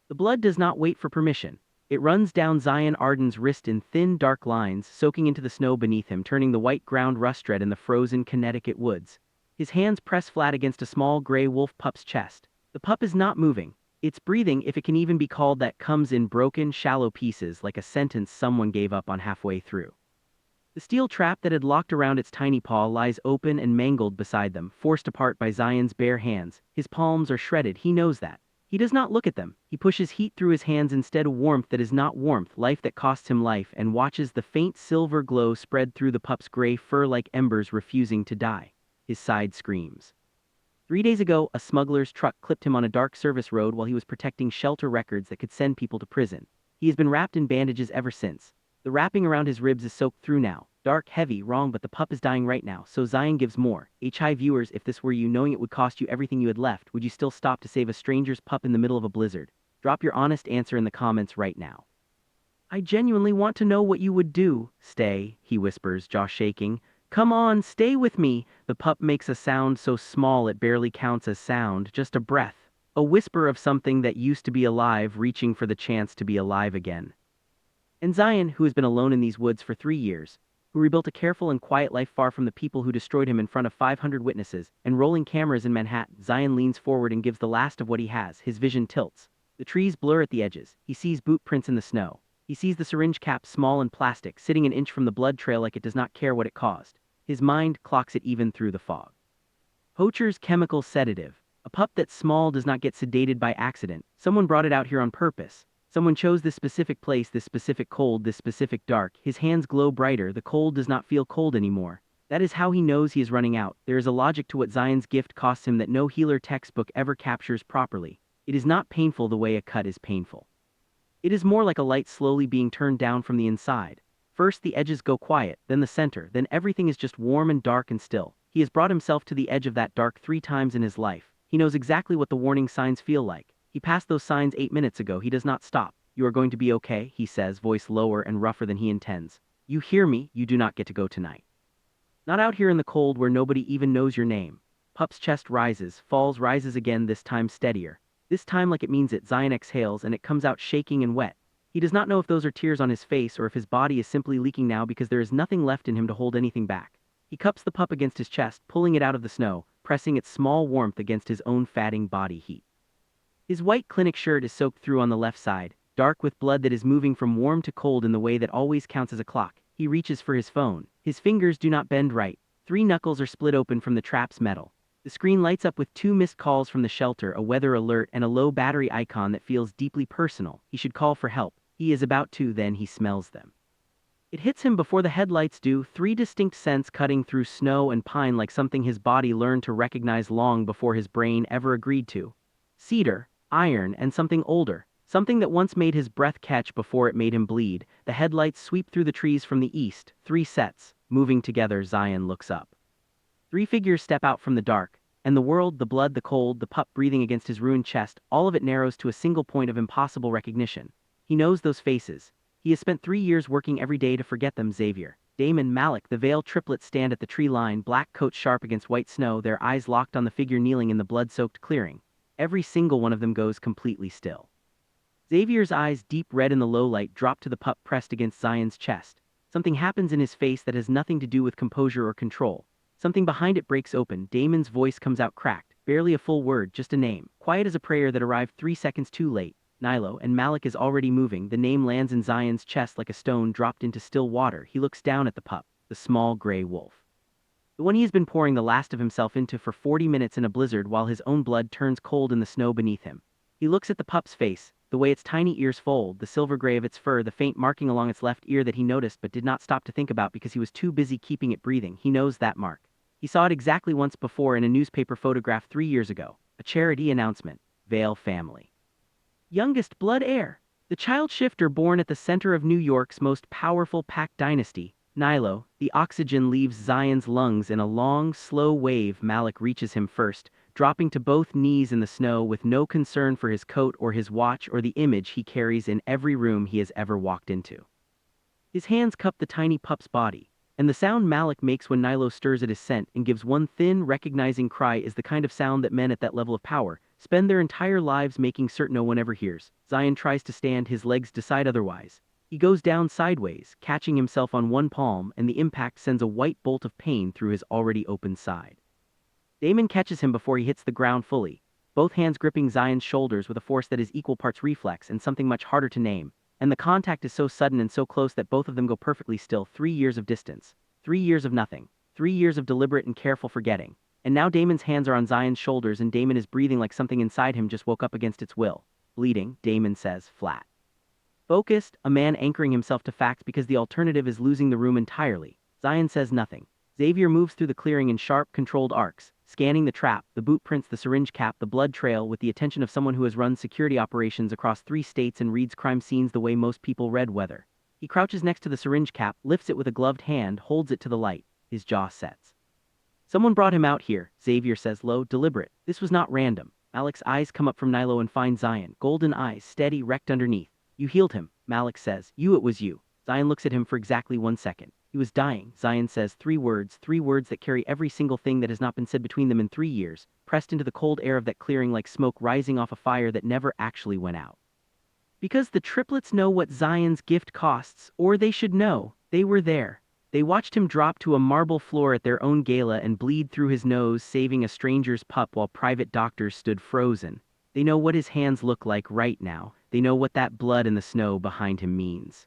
The blood does not wait for permission. It runs down Zion Arden's wrist in thin, dark lines, soaking into the snow beneath him, turning the white ground rust red in the frozen Connecticut woods. His hands press flat against a small gray wolf pup's chest. The pup is not moving. Its breathing, if it can even be called that, comes in broken, shallow pieces, like a sentence someone gave up on halfway through. The steel trap that had locked around its tiny paw lies open and mangled beside them, forced apart by Zion's bare hands. His palms are shredded, he knows that. He does not look at them. He pushes heat through his hands instead of warmth that is not warmth, life that costs him life, and watches the faint silver glow spread through the pup's gray fur like embers refusing to die. His side screams. 3 days ago, a smuggler's truck clipped him on a dark service road while he was protecting shelter records that could send people to prison. He has been wrapped in bandages ever since. The wrapping around his ribs is soaked through now. Dark, heavy, wrong, but the pup is dying right now, so Zion gives more. HI viewers, if this were you, knowing it would cost you everything you had left, would you still stop to save a stranger's pup in the middle of a blizzard? Drop your honest answer in the comments right now. I genuinely want to know what you would do. Stay, he whispers, jaw shaking. Come on, stay with me. The pup makes a sound so small it barely counts as sound, just a breath. A whisper of something that used to be alive, reaching for the chance to be alive again. And Zion, who has been alone in these woods for 3 years, who rebuilt a careful and quiet life far from the people who destroyed him in front of 500 witnesses and rolling cameras in Manhattan. Zion leans forward and gives the last of what he has. His vision tilts. The trees blur at the edges. He sees boot prints in the snow. He sees the syringe cap, small and plastic, sitting an inch from the blood trail like it does not care what it caused. His mind clocks it even through the fog. Poacher's chemical sedative. A pup that's small does not get sedated by accident. Someone brought it out here on purpose. Someone chose this specific place, this specific cold, this specific dark. His hands glow brighter. The cold does not feel cold anymore. That is how he knows he is running out. There is a logic to what Zion's gift costs him that no healer textbook ever captures properly. It is not painful the way a cut is painful. It is more like a light slowly being turned down from the inside. First the edges go quiet, then the center, then everything is just warm and dark and still. He has brought himself to the edge of that dark 3 times in his life. He knows exactly what the warning signs feel like. He passed those signs 8 minutes ago. He does not stop. You are going to be okay, he says, voice lower and rougher than he intends. You hear me, you do not get to go tonight. Not out here in the cold where nobody even knows your name. Pup's chest rises, falls, rises again, this time steadier. This time like it means it. Zion exhales and it comes out shaking and wet. He does not know if those are tears on his face or if his body is simply leaking now because there is nothing left in him to hold anything back. He cups the pup against his chest, pulling it out of the snow, pressing its small warmth against his own fatting body heat. His white clinic shirt is soaked through on the left side, dark with blood that is moving from warm to cold in the way that always counts as a clock. He reaches for his phone. His fingers do not bend right. 3 knuckles are split open from the trap's metal. The screen lights up with 2 missed calls from the shelter, a weather alert and a low battery icon that feels deeply personal. He should call for help. He is about to, then he smells them. It hits him before the headlights do, 3 distinct scents cutting through snow and pine like something his body learned to recognize long before his brain ever agreed to. Cedar, iron, and something older. Something that once made his breath catch before it made him bleed. The headlights sweep through the trees from the east. 3 sets. Moving together, Zion looks up. 3 figures step out from the dark. And the world, the blood, the cold, the pup breathing against his ruined chest, all of it narrows to a single point of impossible recognition. He knows those faces. He has spent 3 years working every day to forget them. Xavier, Damon, Malik, the veiled triplet stand at the tree line, black coats sharp against white snow, their eyes locked on the figure kneeling in the blood-soaked clearing. Every single one of them goes completely still. Xavier's eyes, deep red in the low light, drop to the pup pressed against Zion's chest. Something happens in his face that has nothing to do with composure or control. Something behind it breaks open. Damon's voice comes out cracked, barely a full word, just a name. Quiet as a prayer that arrived 3 seconds too late. Nilo, and Malik is already moving. The name lands in Zion's chest like a stone dropped into still water. He looks down at the pup, the small gray wolf. The one he has been pouring the last of himself into for 40 minutes in a blizzard while his own blood turns cold in the snow beneath him. He looks at the pup's face, the way its tiny ears fold, the silver gray of its fur, the faint marking along its left ear that he noticed but did not stop to think about because he was too busy keeping it breathing. He knows that mark. He saw it exactly once before in a newspaper photograph 3 years ago. A charity announcement. Vale family. Youngest blood heir. The child shifter born at the center of New York's most powerful Pack dynasty. Nilo. The oxygen leaves Zion's lungs in a long, slow wave. Malik reaches him first, dropping to both knees in the snow with no concern for his coat or his watch or the image he carries in every room he has ever walked into. His hands cup the tiny pup's body, and the sound Malik makes when Nilo stirs at his scent and gives one thin, recognizing cry is the kind of sound that men at that level of power, spend their entire lives making certain no one ever hears. Zion tries to stand, his legs decide otherwise. He goes down sideways, catching himself on one palm, and the impact sends a white bolt of pain through his already open side. Damon catches him before he hits the ground fully, both hands gripping Zion's shoulders with a force that is equal parts reflex and something much harder to name, and the contact is so sudden and so close that both of them go perfectly still. 3 years of distance. 3 years of nothing. 3 years of deliberate and careful forgetting. And now Damon's hands are on Zion's shoulders and Damon is breathing like something inside him just woke up against its will. Bleeding, Damon says, flat. Focused, a man anchoring himself to facts because the alternative is losing the room entirely. Zion says nothing. Xavier moves through the clearing in sharp, controlled arcs, scanning the trap, the boot prints, the syringe cap, the blood trail with the attention of someone who has run security operations across 3 states and reads crime scenes the way most people read weather. He crouches next to the syringe cap, lifts it with a gloved hand, holds it to the light. His jaw sets. Someone brought him out here, Xavier says low, deliberate. This was not random. Malik's eyes come up from Nilo and find Zion, golden eyes, steady, wrecked underneath. You healed him, Malik says. It was you. Zion looks at him for exactly 1 second. He was dying, Zion says, 3 words that carry every single thing that has not been said between them in 3 years, pressed into the cold air of that clearing like smoke rising off a fire that never actually went out. Because the triplets know what Zion's gift costs, or they should know, they were there. They watched him drop to a marble floor at their own gala and bleed through his nose, saving a stranger's pup while private doctors stood frozen. They know what his hands look like right now. They know what that blood in the snow behind him means.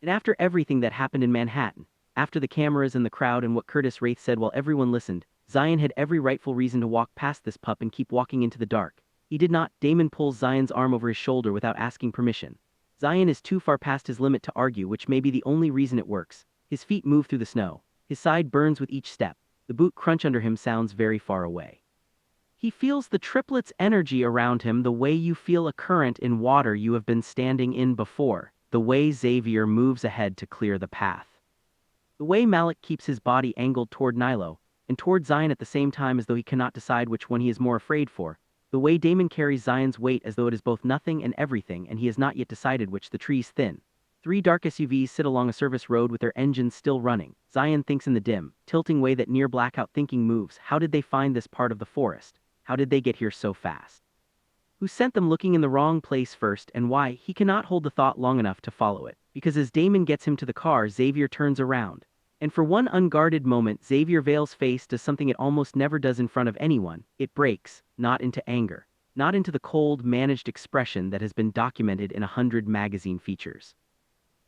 And after everything that happened in Manhattan, after the cameras and the crowd and what Curtis Wraith said while everyone listened, Zion had every rightful reason to walk past this pup and keep walking into the dark. He did not. Damon pulls Zion's arm over his shoulder without asking permission. Zion is too far past his limit to argue, which may be the only reason it works. His feet move through the snow. His side burns with each step. The boot crunch under him sounds very far away. He feels the triplets' energy around him the way you feel a current in water you have been standing in before. The way Xavier moves ahead to clear the path. The way Malik keeps his body angled toward Nilo, and toward Zion at the same time as though he cannot decide which one he is more afraid for. The way Damon carries Zion's weight as though it is both nothing and everything and he has not yet decided which. The trees thin. 3 dark SUVs sit along a service road with their engines still running. Zion thinks in the dim, tilting way that near blackout thinking moves. How did they find this part of the forest? How did they get here so fast? Who sent them looking in the wrong place first and why? He cannot hold the thought long enough to follow it, because as Damon gets him to the car, Xavier turns around. And for one unguarded moment, Xavier Vale's face does something it almost never does in front of anyone. It breaks, not into anger, not into the cold, managed expression that has been documented in 100 magazine features.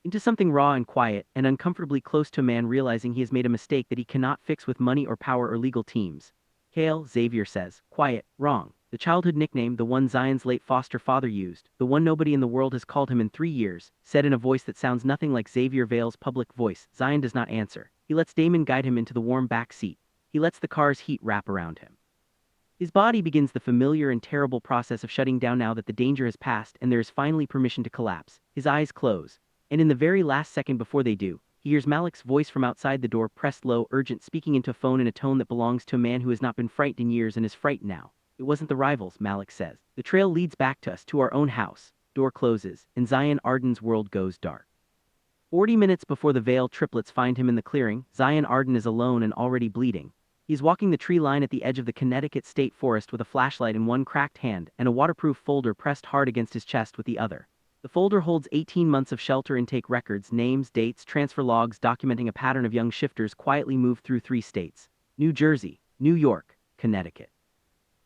Into something raw and quiet, and uncomfortably close to a man realizing he has made a mistake that he cannot fix with money or power or legal teams. Kale, Xavier says, quiet, wrong. The childhood nickname, the one Zion's late foster father used, the one nobody in the world has called him in 3 years, said in a voice that sounds nothing like Xavier Vale's public voice. Zion does not answer. He lets Damon guide him into the warm back seat. He lets the car's heat wrap around him. His body begins the familiar and terrible process of shutting down now that the danger has passed and there is finally permission to collapse. His eyes close, and in the very last second before they do, he hears Malik's voice from outside the door, pressed low, urgent, speaking into a phone in a tone that belongs to a man who has not been frightened in years and is frightened now. It wasn't the rivals, Malik says. The trail leads back to us, to our own house. Door closes, and Zion Arden's world goes dark. 40 minutes before the Vale triplets find him in the clearing, Zion Arden is alone and already bleeding. He's walking the tree line at the edge of the Connecticut State Forest with a flashlight in one cracked hand and a waterproof folder pressed hard against his chest with the other. The folder holds 18 months of shelter intake records, names, dates, transfer logs documenting a pattern of young shifters quietly moved through 3 states: New Jersey, New York, Connecticut.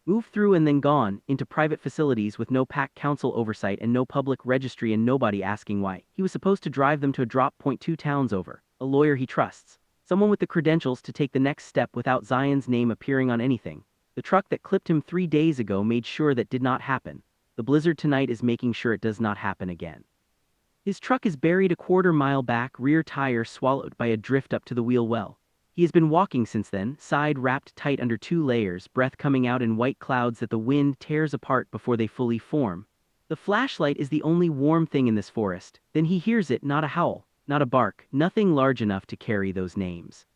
Moved through and then gone, into private facilities with no pack council oversight and no public registry and nobody asking why. He was supposed to drive them to a drop point 2 towns over, a lawyer he trusts, someone with the credentials to take the next step without Zion's name appearing on anything. The truck that clipped him 3 days ago made sure that did not happen. The blizzard tonight is making sure it does not happen again. His truck is buried a quarter-mile back, rear tire swallowed by a drift up to the wheel well. He has been walking since then, side wrapped tight under 2 layers, breath coming out in white clouds that the wind tears apart before they fully form. The flashlight is the only warm thing in this forest. Then he hears it, not a howl, not a bark, nothing large enough to carry those names.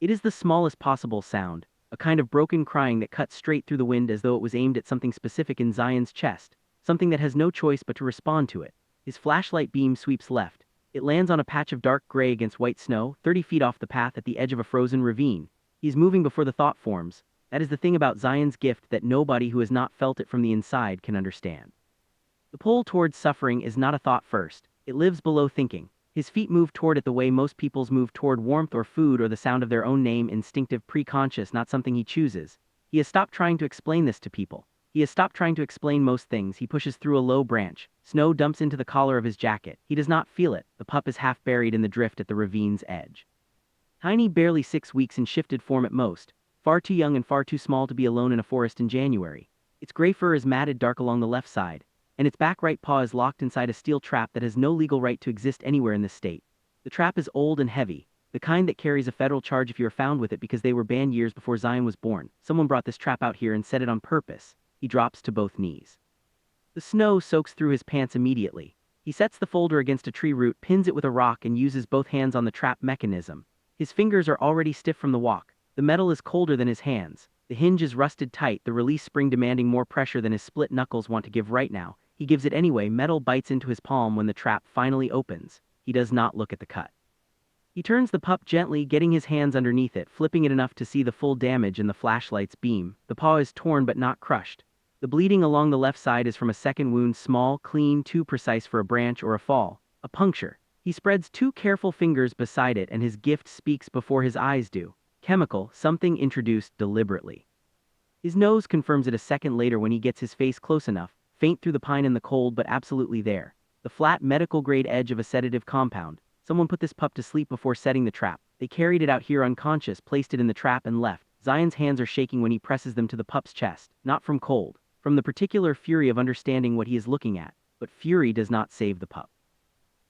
It is the smallest possible sound, a kind of broken crying that cuts straight through the wind as though it was aimed at something specific in Zion's chest, something that has no choice but to respond to it. His flashlight beam sweeps left. It lands on a patch of dark gray against white snow, 30 feet off the path at the edge of a frozen ravine. He is moving before the thought forms. That is the thing about Zion's gift that nobody who has not felt it from the inside can understand. The pull towards suffering is not a thought first. It lives below thinking. His feet move toward it the way most people's move toward warmth or food or the sound of their own name, instinctive, preconscious, not something he chooses. He has stopped trying to explain this to people. He has stopped trying to explain most things. He pushes through a low branch. Snow dumps into the collar of his jacket. He does not feel it. The pup is half buried in the drift at the ravine's edge. Tiny, barely 6 weeks in shifted form at most. Far too young and far too small to be alone in a forest in January. Its gray fur is matted dark along the left side, and its back right paw is locked inside a steel trap that has no legal right to exist anywhere in this state. The trap is old and heavy, the kind that carries a federal charge if you are found with it because they were banned years before Zion was born. Someone brought this trap out here and set it on purpose. He drops to both knees. The snow soaks through his pants immediately. He sets the folder against a tree root, pins it with a rock, and uses both hands on the trap mechanism. His fingers are already stiff from the walk. The metal is colder than his hands. The hinge is rusted tight, the release spring demanding more pressure than his split knuckles want to give right now. He gives it anyway. Metal bites into his palm when the trap finally opens. He does not look at the cut. He turns the pup gently, getting his hands underneath it, flipping it enough to see the full damage in the flashlight's beam. The paw is torn but not crushed. The bleeding along the left side is from a second wound, small, clean, too precise for a branch or a fall. A puncture. He spreads 2 careful fingers beside it and his gift speaks before his eyes do. Chemical, something introduced deliberately. His nose confirms it a second later when he gets his face close enough, faint through the pine and the cold but absolutely there. The flat medical-grade edge of a sedative compound. Someone put this pup to sleep before setting the trap. They carried it out here unconscious, placed it in the trap and left. Zion's hands are shaking when he presses them to the pup's chest, not from cold, from the particular fury of understanding what he is looking at. But fury does not save the pup.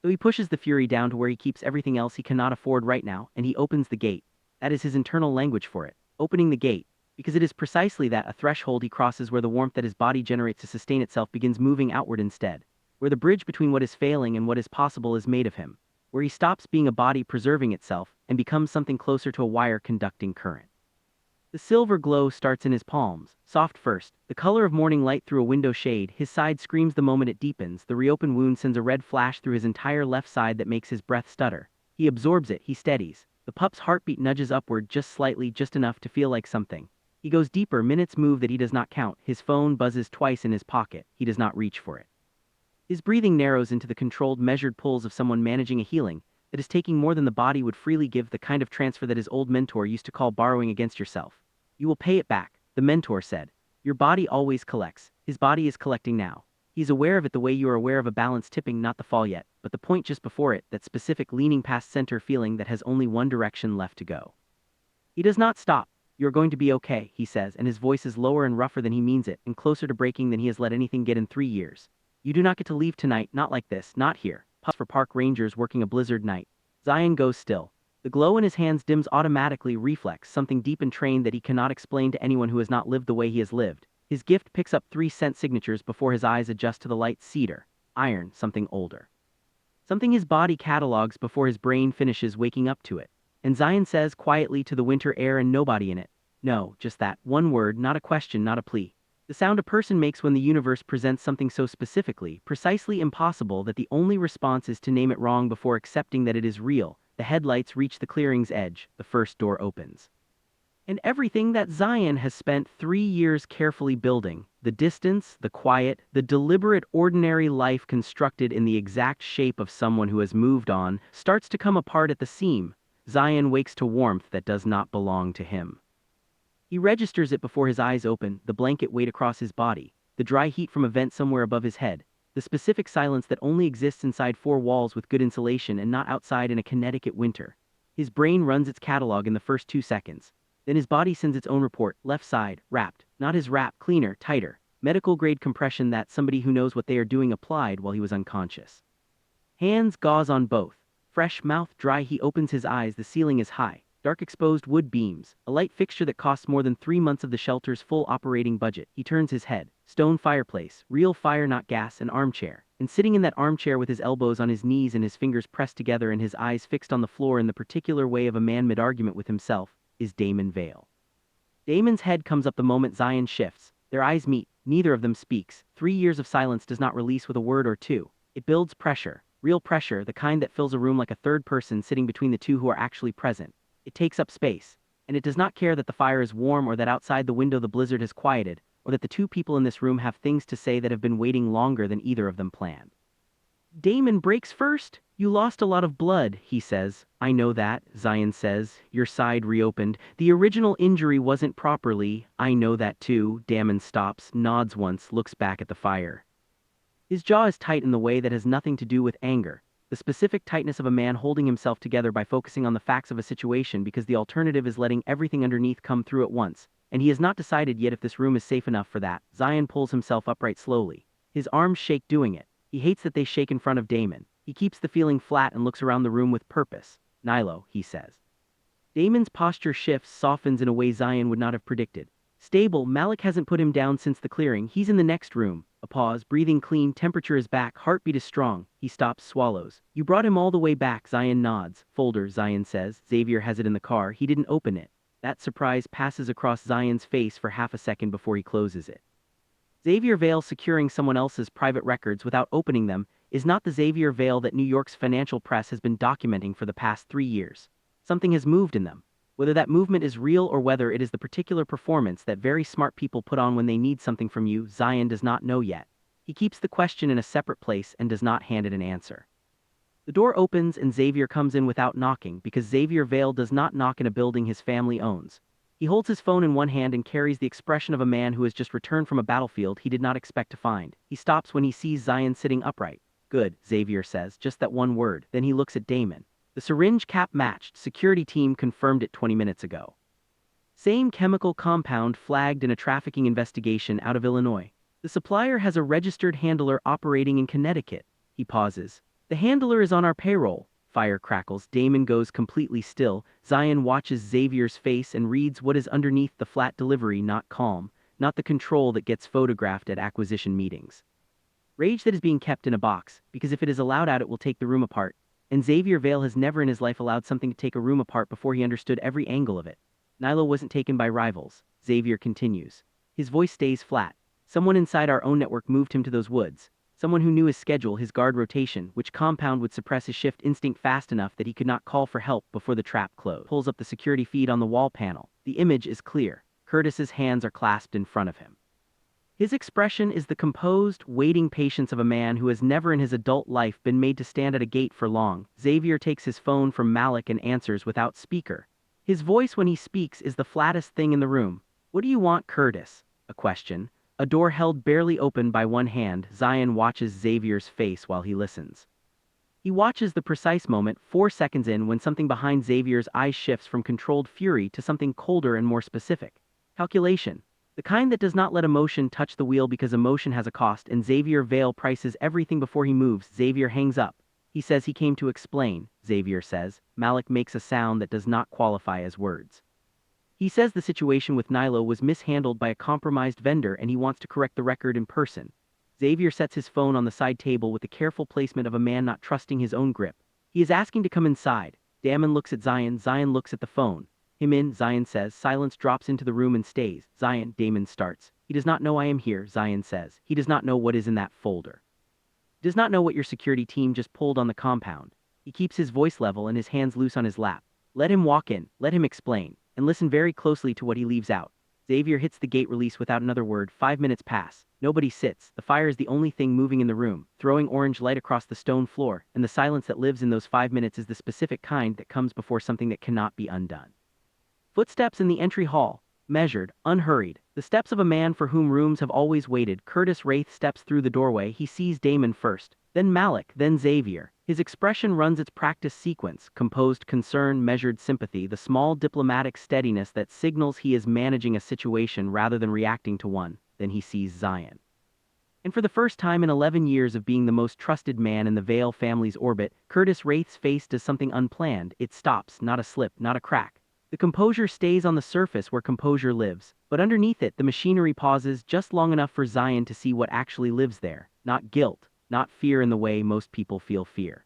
So he pushes the fury down to where he keeps everything else he cannot afford right now, and he opens the gate. That is his internal language for it, opening the gate, because it is precisely that, a threshold he crosses where the warmth that his body generates to sustain itself begins moving outward instead, where the bridge between what is failing and what is possible is made of him, where he stops being a body preserving itself and becomes something closer to a wire conducting current. The silver glow starts in his palms, soft first, the color of morning light through a window shade. His side screams the moment it deepens. The reopened wound sends a red flash through his entire left side that makes his breath stutter. He absorbs it, he steadies. The pup's heartbeat nudges upward just slightly, just enough to feel like something. He goes deeper, minutes move that he does not count. His phone buzzes twice in his pocket. He does not reach for it. His breathing narrows into the controlled, measured pulls of someone managing a healing that is taking more than the body would freely give, the kind of transfer that his old mentor used to call borrowing against yourself. You will pay it back, the mentor said. Your body always collects. His body is collecting now. He's aware of it the way you are aware of a balance tipping, not the fall yet, but the point just before it, that specific leaning past center feeling that has only one direction left to go. He does not stop. You're going to be okay, he says, and his voice is lower and rougher than he means it, and closer to breaking than he has let anything get in 3 years. You do not get to leave tonight, not like this, not here. Puffs for park rangers working a blizzard night. Zion goes still. The glow in his hands dims automatically, reflex, something deep and trained that he cannot explain to anyone who has not lived the way he has lived. His gift picks up 3 scent signatures before his eyes adjust to the light. Cedar, iron, something older. Something his body catalogs before his brain finishes waking up to it. And Zion says quietly to the winter air and nobody in it. No, just that, one word, not a question, not a plea. The sound a person makes when the universe presents something so specifically, precisely impossible that the only response is to name it wrong before accepting that it is real. The headlights reach the clearing's edge, the first door opens. And everything that Zion has spent 3 years carefully building, the distance, the quiet, the deliberate ordinary life constructed in the exact shape of someone who has moved on, starts to come apart at the seam. Zion wakes to warmth that does not belong to him. He registers it before his eyes open, the blanket weight across his body, the dry heat from a vent somewhere above his head, the specific silence that only exists inside 4 walls with good insulation and not outside in a Connecticut winter. His brain runs its catalog in the first 2 seconds. Then his body sends its own report, left side, wrapped, not his wrap, cleaner, tighter, medical-grade compression that somebody who knows what they are doing applied while he was unconscious. Hands, gauze on both. Fresh, mouth dry. He opens his eyes, the ceiling is high. Dark exposed wood beams, a light fixture that costs more than 3 months of the shelter's full operating budget. He turns his head. Stone fireplace, real fire not gas, an armchair. And sitting in that armchair with his elbows on his knees and his fingers pressed together and his eyes fixed on the floor in the particular way of a man mid-argument with himself, is Damon Vale. Damon's head comes up the moment Zion shifts. Their eyes meet. Neither of them speaks. 3 years of silence does not release with a word or two. It builds pressure, real pressure, the kind that fills a room like a third person sitting between the two who are actually present. It takes up space. and it does not care that the fire is warm or that outside the window the blizzard has quieted, or that the two people in this room have things to say that have been waiting longer than either of them planned. Damon breaks first. You lost a lot of blood, he says. I know that, Zion says. Your side reopened. The original injury wasn't properly. I know that too. Damon stops, nods once, looks back at the fire. His jaw is tight in the way that has nothing to do with anger. The specific tightness of a man holding himself together by focusing on the facts of a situation because the alternative is letting everything underneath come through at once, and he has not decided yet if this room is safe enough for that. Zion pulls himself upright slowly. His arms shake doing it. He hates that they shake in front of Damon. He keeps the feeling flat and looks around the room with purpose. Nilo, he says. Damon's posture shifts, softens in a way Zion would not have predicted. Stable, Malik hasn't put him down since the clearing. He's in the next room. A pause, breathing clean, temperature is back, heartbeat is strong. He stops, swallows. You brought him all the way back, Zion nods. Folder, Zion says. Xavier has it in the car. He didn't open it. That surprise passes across Zion's face for half a second before he closes it. Xavier Vale securing someone else's private records without opening them is not the Xavier Vale that New York's financial press has been documenting for the past 3 years. Something has moved in them. Whether that movement is real or whether it is the particular performance that very smart people put on when they need something from you, Zion does not know yet. He keeps the question in a separate place and does not hand it an answer. The door opens and Xavier comes in without knocking because Xavier Vale does not knock in a building his family owns. He holds his phone in one hand and carries the expression of a man who has just returned from a battlefield he did not expect to find. He stops when he sees Zion sitting upright. Good, Xavier says, just that one word. Then he looks at Damon. The syringe cap matched. Security team confirmed it 20 minutes ago. Same chemical compound flagged in a trafficking investigation out of Illinois. The supplier has a registered handler operating in Connecticut. He pauses. The handler is on our payroll. Fire crackles. Damon goes completely still. Zion watches Xavier's face and reads what is underneath the flat delivery, not calm, not the control that gets photographed at acquisition meetings. Rage that is being kept in a box, because if it is allowed out it will take the room apart. And Xavier Vale has never in his life allowed something to take a room apart before he understood every angle of it. Nilo wasn't taken by rivals. Xavier continues. His voice stays flat. Someone inside our own network moved him to those woods. Someone who knew his schedule, his guard rotation, which compound would suppress his shift instinct fast enough that he could not call for help before the trap closed. Pulls up the security feed on the wall panel. The image is clear. Curtis's hands are clasped in front of him. His expression is the composed, waiting patience of a man who has never in his adult life been made to stand at a gate for long. Xavier takes his phone from Malik and answers without speaker. His voice when he speaks is the flattest thing in the room. What do you want, Curtis? A question. A door held barely open by one hand. Zion watches Xavier's face while he listens. He watches the precise moment, 4 seconds in, when something behind Xavier's eyes shifts from controlled fury to something colder and more specific. Calculation. The kind that does not let emotion touch the wheel because emotion has a cost, and Xavier Vale prices everything before he moves. Xavier hangs up. He says he came to explain, Xavier says. Malik makes a sound that does not qualify as words. He says the situation with Nilo was mishandled by a compromised vendor and he wants to correct the record in person. Xavier sets his phone on the side table with the careful placement of a man not trusting his own grip. He is asking to come inside. Damon looks at Zion. Zion looks at the phone. Him in, Zion says. Silence drops into the room and stays. Zion, Damon starts. He does not know I am here, Zion says. He does not know what is in that folder. He does not know what your security team just pulled on the compound. He keeps his voice level and his hands loose on his lap. Let him walk in, let him explain, and listen very closely to what he leaves out. Xavier hits the gate release without another word. 5 minutes pass. Nobody sits. The fire is the only thing moving in the room, throwing orange light across the stone floor, and the silence that lives in those 5 minutes is the specific kind that comes before something that cannot be undone. Footsteps in the entry hall, measured, unhurried, the steps of a man for whom rooms have always waited. Curtis Wraith steps through the doorway. He sees Damon first, then Malik, then Xavier. His expression runs its practice sequence, composed concern, measured sympathy, the small diplomatic steadiness that signals he is managing a situation rather than reacting to one. Then he sees Zion. And for the first time in 11 years of being the most trusted man in the Vale family's orbit, Curtis Wraith's face does something unplanned. It stops, not a slip, not a crack. The composure stays on the surface where composure lives, but underneath it the machinery pauses just long enough for Zion to see what actually lives there. Not guilt, not fear in the way most people feel fear.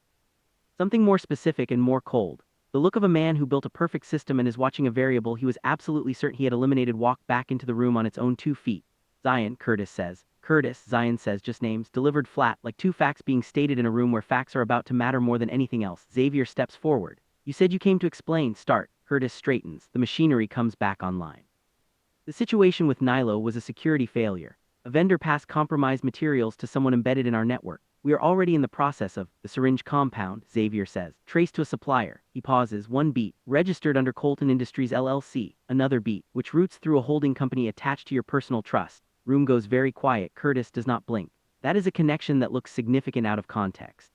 Something more specific and more cold. The look of a man who built a perfect system and is watching a variable he was absolutely certain he had eliminated walk back into the room on its own 2 feet. Zion, Curtis says. Curtis, Zion says, just names, delivered flat, like 2 facts being stated in a room where facts are about to matter more than anything else. Xavier steps forward. You said you came to explain. Start. Curtis straightens. The machinery comes back online. The situation with Nilo was a security failure. A vendor passed compromised materials to someone embedded in our network. We are already in the process of the syringe compound, Xavier says. Traced to a supplier. He pauses. One beat. Registered under Colton Industries LLC. Another beat, which routes through a holding company attached to your personal trust. Room goes very quiet. Curtis does not blink. That is a connection that looks significant out of context.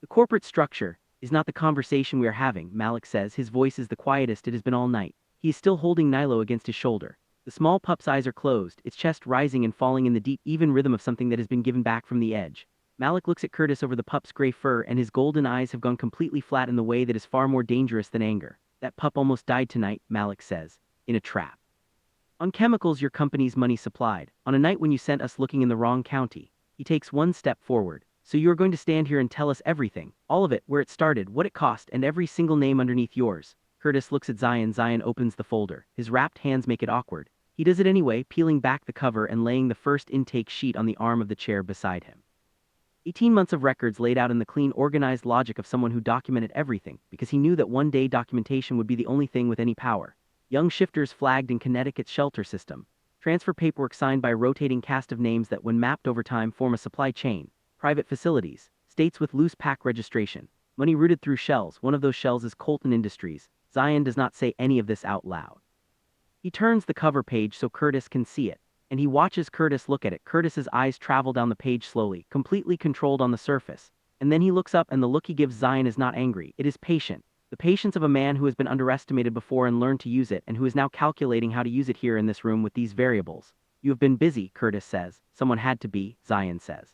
The corporate structure is not the conversation we are having, Malik says. His voice is the quietest it has been all night. He is still holding Nilo against his shoulder. The small pup's eyes are closed, its chest rising and falling in the deep, even rhythm of something that has been given back from the edge. Malik looks at Curtis over the pup's gray fur, and his golden eyes have gone completely flat in the way that is far more dangerous than anger. That pup almost died tonight, Malik says. In a trap. On chemicals your company's money supplied. On a night when you sent us looking in the wrong county. He takes one step forward. So you are going to stand here and tell us everything. All of it, where it started, what it cost, and every single name underneath yours. Curtis looks at Zion. Zion opens the folder. His wrapped hands make it awkward. He does it anyway, peeling back the cover and laying the first intake sheet on the arm of the chair beside him. 18 months of records laid out in the clean, organized logic of someone who documented everything, because he knew that one day documentation would be the only thing with any power. Young shifters flagged in Connecticut's shelter system. Transfer paperwork signed by a rotating cast of names that, when mapped over time, form a supply chain. Private facilities. States with loose pack registration. Money routed through shells. One of those shells is Colton Industries. Zion does not say any of this out loud. He turns the cover page so Curtis can see it, and he watches Curtis look at it. Curtis's eyes travel down the page slowly, completely controlled on the surface. And then he looks up, and the look he gives Zion is not angry. It is patient. The patience of a man who has been underestimated before and learned to use it, and who is now calculating how to use it here in this room with these variables. You have been busy, Curtis says. Someone had to be, Zion says.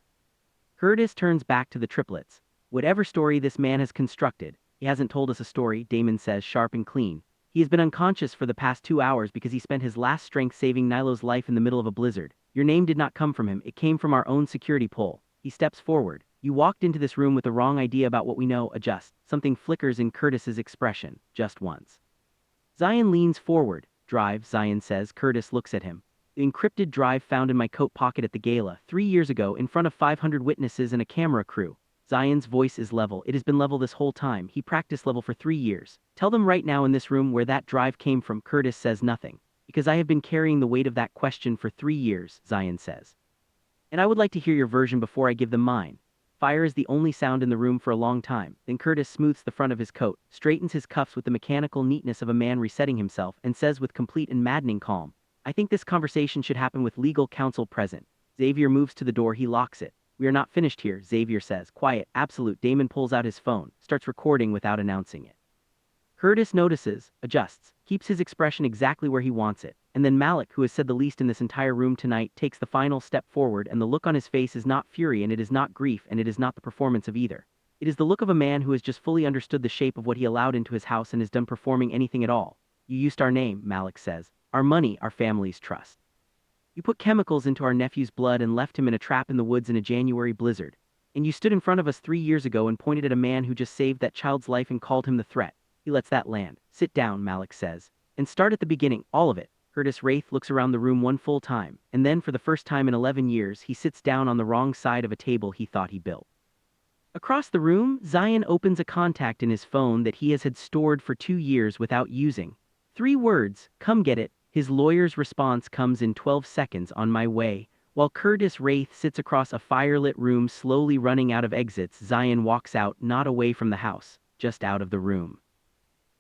Curtis turns back to the triplets. Whatever story this man has constructed, he hasn't told us a story, Damon says, sharp and clean. He has been unconscious for the past 2 hours because he spent his last strength saving Nilo's life in the middle of a blizzard. Your name did not come from him, it came from our own security pole. He steps forward. You walked into this room with the wrong idea about what we know. Adjust. Something flickers in Curtis's expression, just once. Zion leans forward. Drive, Zion says. Curtis looks at him. The encrypted drive found in my coat pocket at the gala 3 years ago in front of 500 witnesses and a camera crew. Zion's voice is level. It has been level this whole time. He practiced level for 3 years. Tell them right now in this room where that drive came from. Curtis says nothing. Because I have been carrying the weight of that question for 3 years, Zion says. And I would like to hear your version before I give them mine. Fire is the only sound in the room for a long time. Then Curtis smooths the front of his coat, straightens his cuffs with the mechanical neatness of a man resetting himself, and says with complete and maddening calm, I think this conversation should happen with legal counsel present. Xavier moves to the door. He locks it. We are not finished here, Xavier says. Quiet, absolute. Damon pulls out his phone, starts recording without announcing it. Curtis notices, adjusts, keeps his expression exactly where he wants it, and then Malik, who has said the least in this entire room tonight, takes the final step forward, and the look on his face is not fury, and it is not grief, and it is not the performance of either. It is the look of a man who has just fully understood the shape of what he allowed into his house and is done performing anything at all. You used our name, Malik says, our money, our family's trust. You put chemicals into our nephew's blood and left him in a trap in the woods in a January blizzard. And you stood in front of us 3 years ago and pointed at a man who just saved that child's life and called him the threat. He lets that land. Sit down, Malik says. And start at the beginning, all of it. Curtis Wraith looks around the room one full time, and then for the first time in 11 years he sits down on the wrong side of a table he thought he built. Across the room, Zion opens a contact in his phone that he has had stored for 2 years without using. 3 words, come get it. His lawyer's response comes in 12 seconds, on my way. While Curtis Wraith sits across a firelit room slowly running out of exits, Zion walks out, not away from the house, just out of the room.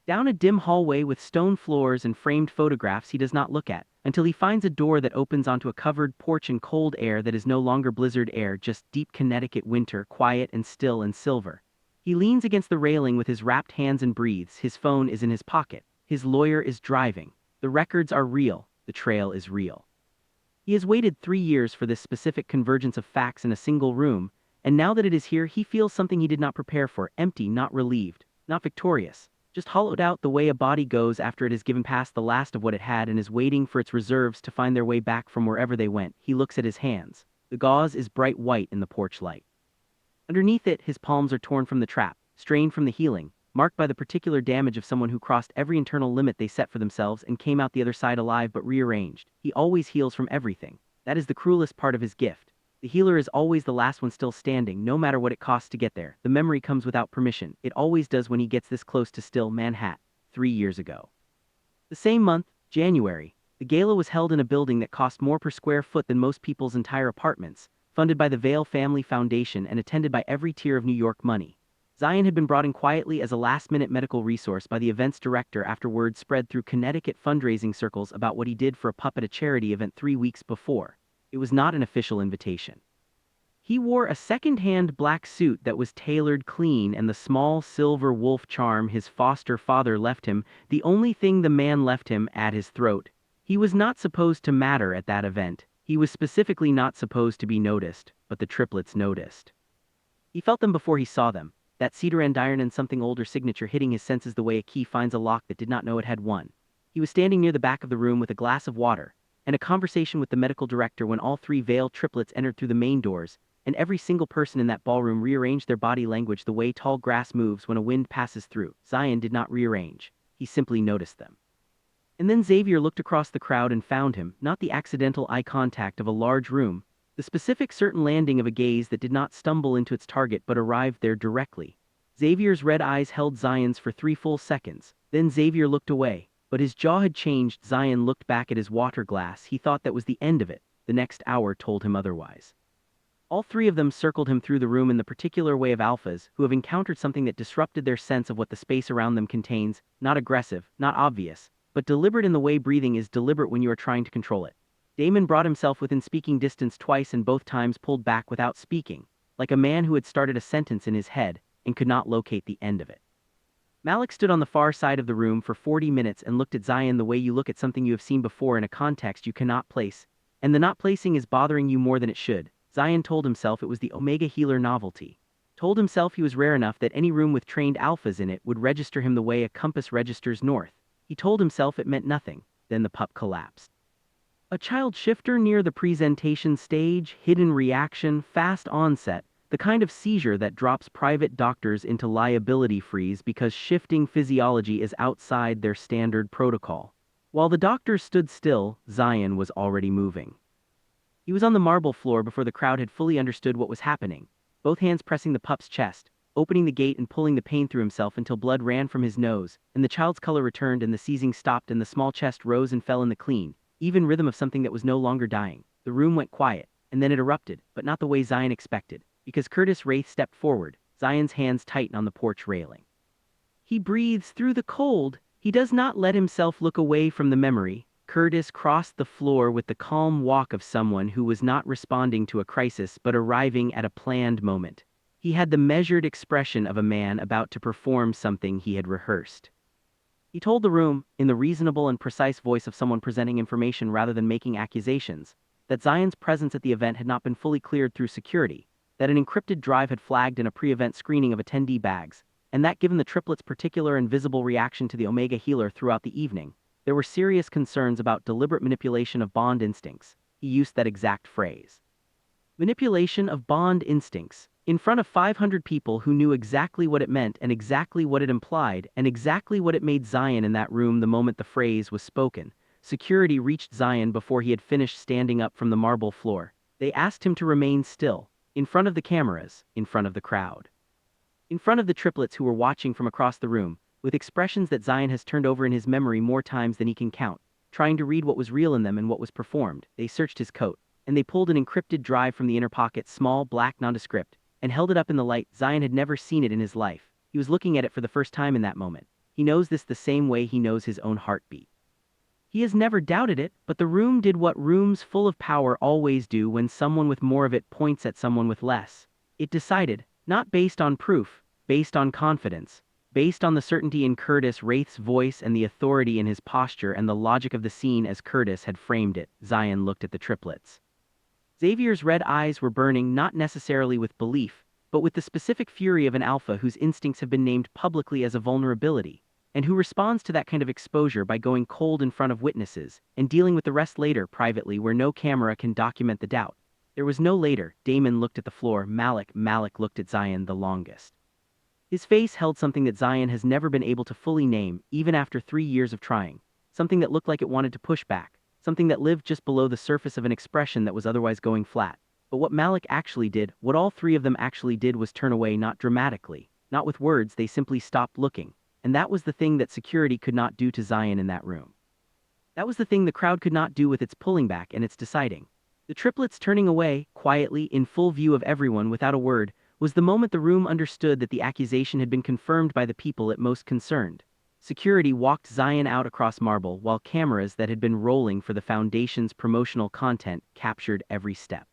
Down a dim hallway with stone floors and framed photographs he does not look at, until he finds a door that opens onto a covered porch and cold air that is no longer blizzard air, just deep Connecticut winter, quiet and still and silver. He leans against the railing with his wrapped hands and breathes. His phone is in his pocket. His lawyer is driving. The records are real. The trail is real. He has waited 3 years for this specific convergence of facts in a single room, and now that it is here, he feels something he did not prepare for, empty, not relieved, not victorious, just hollowed out the way a body goes after it has given past the last of what it had and is waiting for its reserves to find their way back from wherever they went. He looks at his hands. The gauze is bright white in the porch light. Underneath it, his palms are torn from the trap, strained from the healing, marked by the particular damage of someone who crossed every internal limit they set for themselves and came out the other side alive but rearranged. He always heals from everything. That is the cruelest part of his gift. The healer is always the last one still standing, no matter what it costs to get there. The memory comes without permission. It always does when he gets this close to still Manhattan. 3 years ago. The same month, January, the gala was held in a building that cost more per square foot than most people's entire apartments, funded by the Vail Family Foundation and attended by every tier of New York money. Zion had been brought in quietly as a last-minute medical resource by the event's director after word spread through Connecticut fundraising circles about what he did for a pup at a charity event 3 weeks before. It was not an official invitation. He wore a second-hand black suit that was tailored clean and the small silver wolf charm his foster father left him, the only thing the man left him, at his throat. He was not supposed to matter at that event. He was specifically not supposed to be noticed, but the triplets noticed. He felt them before he saw them, that cedar and iron and something older signature hitting his senses the way a key finds a lock that did not know it had one. He was standing near the back of the room with a glass of water and a conversation with the medical director when all three Vail triplets entered through the main doors, and every single person in that ballroom rearranged their body language the way tall grass moves when a wind passes through. Zion did not rearrange. He simply noticed them. And then Xavier looked across the crowd and found him, not the accidental eye contact of a large room, the specific certain landing of a gaze that did not stumble into its target but arrived there directly. Xavier's red eyes held Zion's for 3 full seconds. Then Xavier looked away, but his jaw had changed. Zion looked back at his water glass. He thought that was the end of it. The next hour told him otherwise. All three of them circled him through the room in the particular way of alphas who have encountered something that disrupted their sense of what the space around them contains, not aggressive, not obvious, but deliberate in the way breathing is deliberate when you are trying to control it. Damon brought himself within speaking distance twice and both times pulled back without speaking, like a man who had started a sentence in his head and could not locate the end of it. Malik stood on the far side of the room for 40 minutes and looked at Zion the way you look at something you have seen before in a context you cannot place, and the not placing is bothering you more than it should. Zion told himself it was the Omega Healer novelty. Told himself he was rare enough that any room with trained alphas in it would register him the way a compass registers north. He told himself it meant nothing. Then the pup collapsed. A child shifter near the presentation stage, hidden reaction, fast onset, the kind of seizure that drops private doctors into liability freeze because shifting physiology is outside their standard protocol. While the doctors stood still, Zion was already moving. He was on the marble floor before the crowd had fully understood what was happening, both hands pressing the pup's chest, opening the gate and pulling the pain through himself until blood ran from his nose, and the child's color returned and the seizing stopped and the small chest rose and fell in the clean, even rhythm of something that was no longer dying. The room went quiet, and then it erupted, but not the way Zion expected, because Curtis Wraith stepped forward, Zion's hands tighten on the porch railing. He breathes through the cold. He does not let himself look away from the memory. Curtis crossed the floor with the calm walk of someone who was not responding to a crisis but arriving at a planned moment. He had the measured expression of a man about to perform something he had rehearsed. He told the room, in the reasonable and precise voice of someone presenting information rather than making accusations, that Zion's presence at the event had not been fully cleared through security, that an encrypted drive had flagged in a pre-event screening of attendee bags, and that given the triplets' particular and visible reaction to the Omega Healer throughout the evening, there were serious concerns about deliberate manipulation of bond instincts. He used that exact phrase. Manipulation of bond instincts, in front of 500 people who knew exactly what it meant and exactly what it implied and exactly what it made Zion in that room the moment the phrase was spoken. Security reached Zion before he had finished standing up from the marble floor. They asked him to remain still, in front of the cameras, in front of the crowd. In front of the triplets who were watching from across the room, with expressions that Zion has turned over in his memory more times than he can count, trying to read what was real in them and what was performed. They searched his coat, and they pulled an encrypted drive from the inner pocket, small, black, nondescript, and held it up in the light. Zion had never seen it in his life. He was looking at it for the first time in that moment. He knows this the same way he knows his own heartbeat. He has never doubted it, but the room did what rooms full of power always do when someone with more of it points at someone with less. It decided, not based on proof, based on confidence, based on the certainty in Curtis Wraith's voice and the authority in his posture and the logic of the scene as Curtis had framed it. Zion looked at the triplets. Xavier's red eyes were burning not necessarily with belief, but with the specific fury of an alpha whose instincts have been named publicly as a vulnerability, and who responds to that kind of exposure by going cold in front of witnesses and dealing with the rest later privately where no camera can document the doubt. There was no later. Damon looked at the floor. Malik looked at Zion the longest. His face held something that Zion has never been able to fully name, even after 3 years of trying. Something that looked like it wanted to push back. Something that lived just below the surface of an expression that was otherwise going flat. But what Malik actually did, what all three of them actually did was turn away, not dramatically, not with words, they simply stopped looking. and that was the thing that security could not do to Zion in that room. That was the thing the crowd could not do with its pulling back and its deciding. The triplets turning away, quietly, in full view of everyone without a word, was the moment the room understood that the accusation had been confirmed by the people it most concerned. Security walked Zion out across marble while cameras that had been rolling for the Foundation's promotional content captured every step.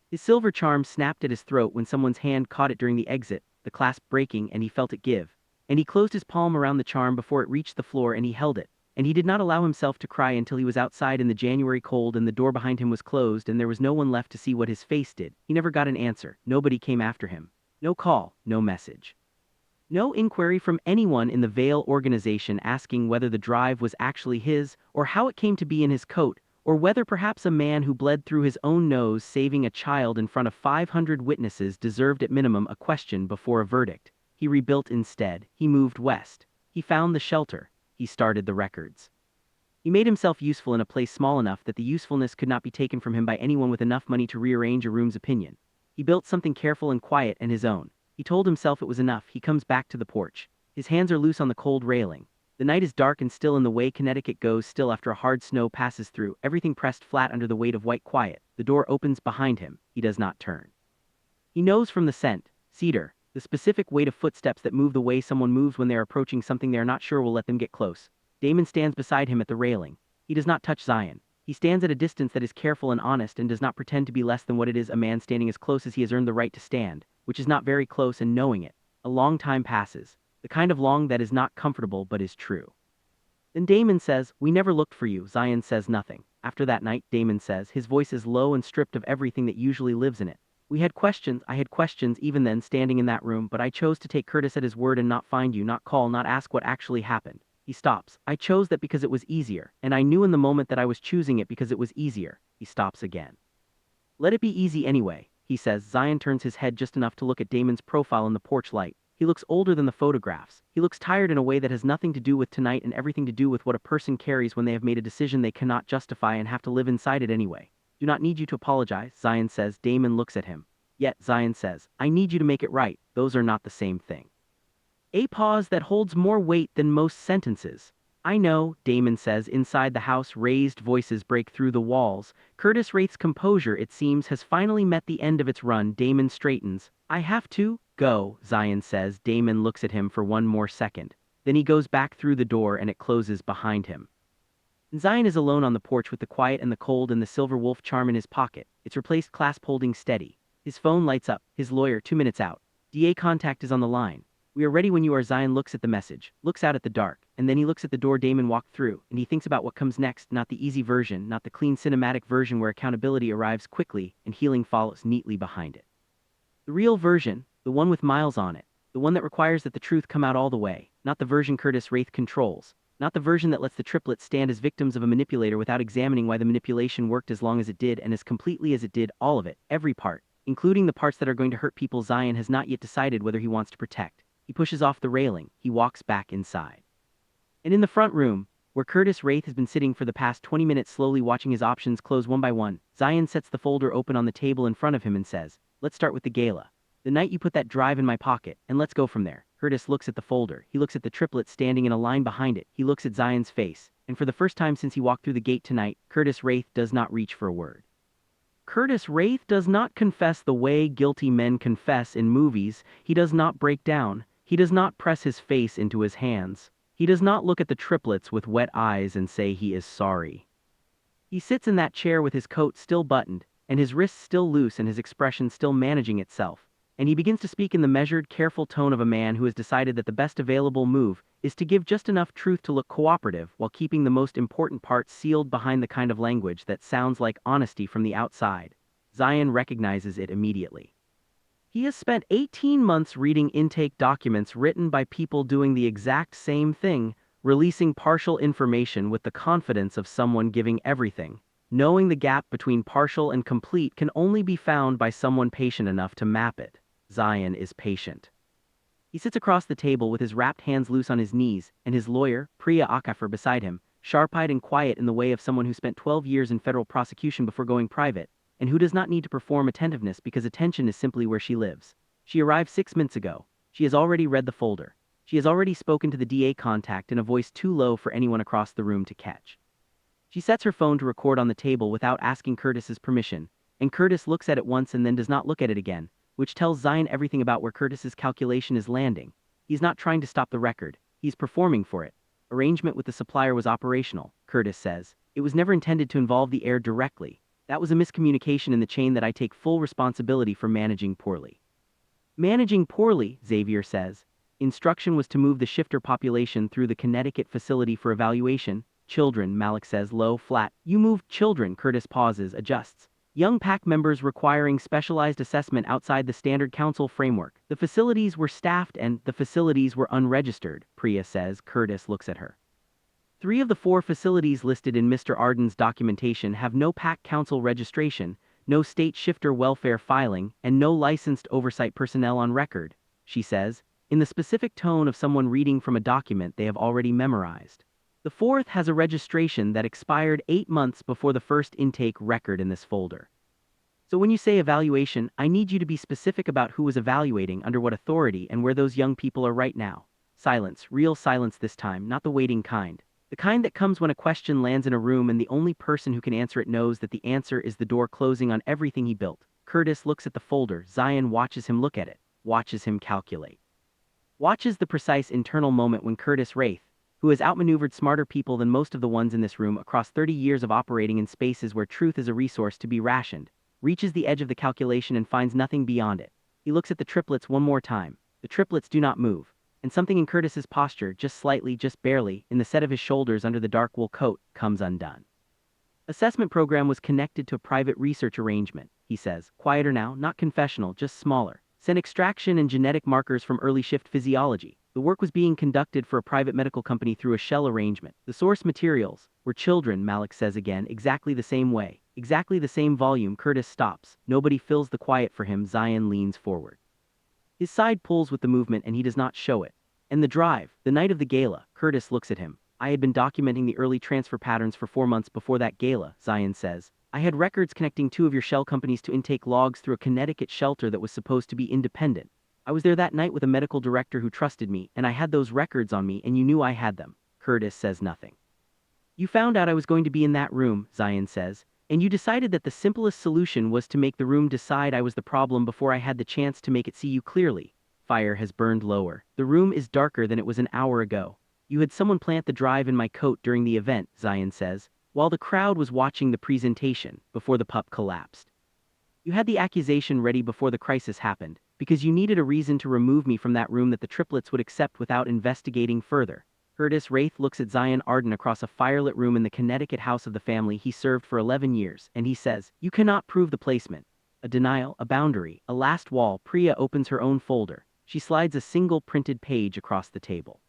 His silver charm snapped at his throat when someone's hand caught it during the exit, the clasp breaking, and he felt it give. And he closed his palm around the charm before it reached the floor, and he held it. And he did not allow himself to cry until he was outside in the January cold and the door behind him was closed and there was no one left to see what his face did. He never got an answer. Nobody came after him. No call, no message. No inquiry from anyone in the Veil organization asking whether the drive was actually his, or how it came to be in his coat, or whether perhaps a man who bled through his own nose saving a child in front of 500 witnesses deserved at minimum a question before a verdict. He rebuilt instead. He moved west. He found the shelter. He started the records. He made himself useful in a place small enough that the usefulness could not be taken from him by anyone with enough money to rearrange a room's opinion. He built something careful and quiet and his own. He told himself it was enough. He comes back to the porch. His hands are loose on the cold railing. The night is dark and still in the way Connecticut goes still after a hard snow passes through, everything pressed flat under the weight of white quiet. The door opens behind him. He does not turn. He knows from the scent, cedar, the specific weight of footsteps that move the way someone moves when they are approaching something they are not sure will let them get close. Damon stands beside him at the railing. He does not touch Zion. He stands at a distance that is careful and honest and does not pretend to be less than what it is, a man standing as close as he has earned the right to stand, which is not very close, and knowing it. A long time passes. The kind of long that is not comfortable but is true. Then Damon says, "We never looked for you." Zion says nothing. After that night, Damon says, his voice is low and stripped of everything that usually lives in it. "We had questions. I had questions even then standing in that room, but I chose to take Curtis at his word and not find you, not call, not ask what actually happened." He stops. "I chose that because it was easier, and I knew in the moment that I was choosing it because it was easier." He stops again. "Let it be easy anyway," he says. Zion turns his head just enough to look at Damon's profile in the porch light. He looks older than the photographs. He looks tired in a way that has nothing to do with tonight and everything to do with what a person carries when they have made a decision they cannot justify and have to live inside it anyway. "Do not need you to apologize," Zion says. Damon looks at him. "Yet," Zion says, "I need you to make it right." Those are not the same thing. A pause that holds more weight than most sentences. "I know," Damon says. Inside the house, raised voices break through the walls. Curtis Wraith's composure, it seems, has finally met the end of its run. Damon straightens. "I have to go," Zion says. Damon looks at him for one more second. Then he goes back through the door and it closes behind him. And Zion is alone on the porch with the quiet and the cold and the silver wolf charm in his pocket, its replaced clasp holding steady. His phone lights up. His lawyer, 2 minutes out. "DA contact is on the line. We are ready when you are." Zion looks at the message, looks out at the dark, and then he looks at the door Damon walked through, and he thinks about what comes next, not the easy version, not the clean cinematic version where accountability arrives quickly and healing follows neatly behind it. The real version, the one with miles on it, the one that requires that the truth come out all the way, not the version Curtis Wraith controls, not the version that lets the triplets stand as victims of a manipulator without examining why the manipulation worked as long as it did and as completely as it did, all of it, every part, including the parts that are going to hurt people Zion has not yet decided whether he wants to protect. He pushes off the railing. He walks back inside. And in the front room, where Curtis Wraith has been sitting for the past 20 minutes slowly watching his options close one by one, Zion sets the folder open on the table in front of him and says, "Let's start with the gala. The night you put that drive in my pocket, and let's go from there." Curtis looks at the folder. He looks at the triplets standing in a line behind it. He looks at Zion's face. And for the first time since he walked through the gate tonight, Curtis Wraith does not reach for a word. Curtis Wraith does not confess the way guilty men confess in movies. He does not break down. He does not press his face into his hands. He does not look at the triplets with wet eyes and say he is sorry. He sits in that chair with his coat still buttoned, and his wrists still loose and his expression still managing itself, and he begins to speak in the measured, careful tone of a man who has decided that the best available move is to give just enough truth to look cooperative while keeping the most important parts sealed behind the kind of language that sounds like honesty from the outside. Zion recognizes it immediately. He has spent 18 months reading intake documents written by people doing the exact same thing, releasing partial information with the confidence of someone giving everything, knowing the gap between partial and complete can only be found by someone patient enough to map it. Zion is patient. He sits across the table with his wrapped hands loose on his knees, and his lawyer, Priya Akafor, beside him, sharp-eyed and quiet in the way of someone who spent 12 years in federal prosecution before going private, and who does not need to perform attentiveness because attention is simply where she lives. She arrived 6 minutes ago. She has already read the folder. She has already spoken to the DA contact in a voice too low for anyone across the room to catch. She sets her phone to record on the table without asking Curtis's permission, and Curtis looks at it once and then does not look at it again, which tells Zion everything about where Curtis's calculation is landing. He's not trying to stop the record, he's performing for it. Arrangement with the supplier was operational, Curtis says. It was never intended to involve the heir directly. That was a miscommunication in the chain that I take full responsibility for managing poorly. Managing poorly, Xavier says. Instruction was to move the shifter population through the Connecticut facility for evaluation. Children, Malik says low, flat. You moved children, Curtis pauses, adjusts. Young pack members requiring specialized assessment outside the standard council framework. The facilities were staffed and the facilities were unregistered, Priya says. Curtis looks at her. 3 of the 4 facilities listed in Mr. Arden's documentation have no pack council registration, no state shifter welfare filing, and no licensed oversight personnel on record, she says, in the specific tone of someone reading from a document they have already memorized. The 4th has a registration that expired 8 months before the first intake record in this folder. So when you say evaluation, I need you to be specific about who was evaluating, under what authority, and where those young people are right now. Silence, real silence this time, not the waiting kind. The kind that comes when a question lands in a room and the only person who can answer it knows that the answer is the door closing on everything he built. Curtis looks at the folder. Zion watches him look at it, watches him calculate. Watches the precise internal moment when Curtis Wraith, who has outmaneuvered smarter people than most of the ones in this room across 30 years of operating in spaces where truth is a resource to be rationed, reaches the edge of the calculation and finds nothing beyond it. He looks at the triplets one more time. The triplets do not move, and something in Curtis's posture, just slightly, just barely, in the set of his shoulders under the dark wool coat, comes undone. Assessment program was connected to a private research arrangement, he says. Quieter now, not confessional, just smaller. Sent extraction and genetic markers from early shift physiology. The work was being conducted for a private medical company through a shell arrangement. The source materials were children, Malik says again, exactly the same way. Exactly the same volume. Curtis stops. Nobody fills the quiet for him. Zion leans forward. His side pulls with the movement and he does not show it. And the drive, the night of the gala, Curtis looks at him. I had been documenting the early transfer patterns for 4 months before that gala, Zion says. I had records connecting 2 of your shell companies to intake logs through a Connecticut shelter that was supposed to be independent. I was there that night with a medical director who trusted me, and I had those records on me and you knew I had them. Curtis says nothing. You found out I was going to be in that room, Zion says, and you decided that the simplest solution was to make the room decide I was the problem before I had the chance to make it see you clearly. Fire has burned lower. The room is darker than it was an hour ago. You had someone plant the drive in my coat during the event, Zion says, while the crowd was watching the presentation, before the pup collapsed. You had the accusation ready before the crisis happened, because you needed a reason to remove me from that room that the triplets would accept without investigating further. Curtis Wraith looks at Zion Arden across a firelit room in the Connecticut house of the family he served for 11 years, and he says, you cannot prove the placement. A denial, a boundary, a last wall. Priya opens her own folder. She slides a single printed page across the table.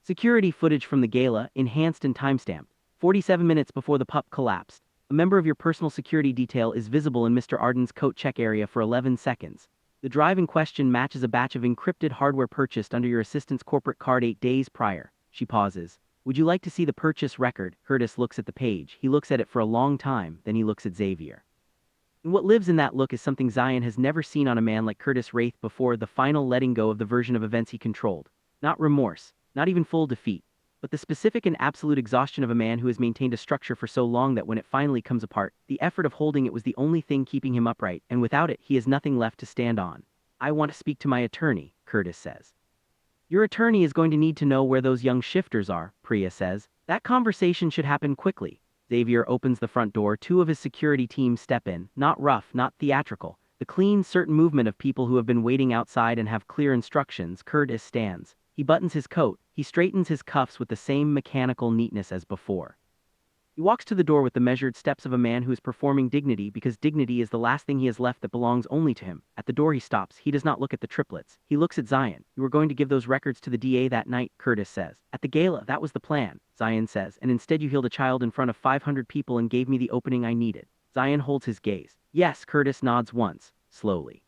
Security footage from the gala, enhanced and timestamped. 47 minutes before the pup collapsed. A member of your personal security detail is visible in Mr. Arden's coat check area for 11 seconds. The drive in question matches a batch of encrypted hardware purchased under your assistant's corporate card 8 days prior. She pauses. Would you like to see the purchase record? Curtis looks at the page. He looks at it for a long time, then he looks at Xavier. And what lives in that look is something Zion has never seen on a man like Curtis Wraith before, the final letting go of the version of events he controlled. Not remorse, not even full defeat, but the specific and absolute exhaustion of a man who has maintained a structure for so long that when it finally comes apart, the effort of holding it was the only thing keeping him upright, and without it, he has nothing left to stand on. I want to speak to my attorney, Curtis says. Your attorney is going to need to know where those young shifters are, Priya says. That conversation should happen quickly. Xavier opens the front door. 2 of his security team step in, not rough, not theatrical. The clean, certain movement of people who have been waiting outside and have clear instructions. Curtis stands. He buttons his coat. He straightens his cuffs with the same mechanical neatness as before. He walks to the door with the measured steps of a man who is performing dignity, because dignity is the last thing he has left that belongs only to him. At the door he stops. He does not look at the triplets. He looks at Zion. You were going to give those records to the DA that night, Curtis says. At the gala, that was the plan, Zion says, and instead you healed a child in front of 500 people and gave me the opening I needed. Zion holds his gaze. Yes, Curtis nods once, slowly,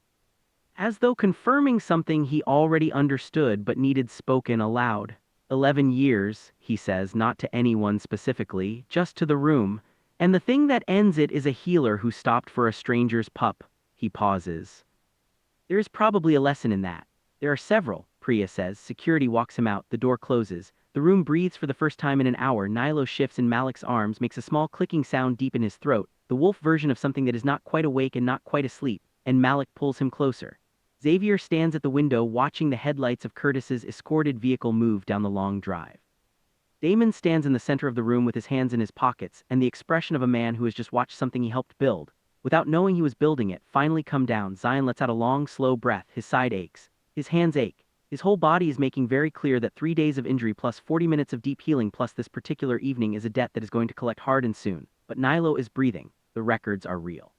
as though confirming something he already understood but needed spoken aloud. 11 years, he says, not to anyone specifically, just to the room, and the thing that ends it is a healer who stopped for a stranger's pup. He pauses. There is probably a lesson in that. There are several, Priya says. Security walks him out, the door closes. The room breathes for the first time in an hour. Nilo shifts in Malik's arms, makes a small clicking sound deep in his throat, the wolf version of something that is not quite awake and not quite asleep, and Malik pulls him closer. Xavier stands at the window watching the headlights of Curtis's escorted vehicle move down the long drive. Damon stands in the center of the room with his hands in his pockets and the expression of a man who has just watched something he helped build. Without knowing he was building it, finally come down. Zion lets out a long, slow breath. His side aches. His hands ache. His whole body is making very clear that 3 days of injury plus 40 minutes of deep healing plus this particular evening is a debt that is going to collect hard and soon. But Nilo is breathing. The records are real.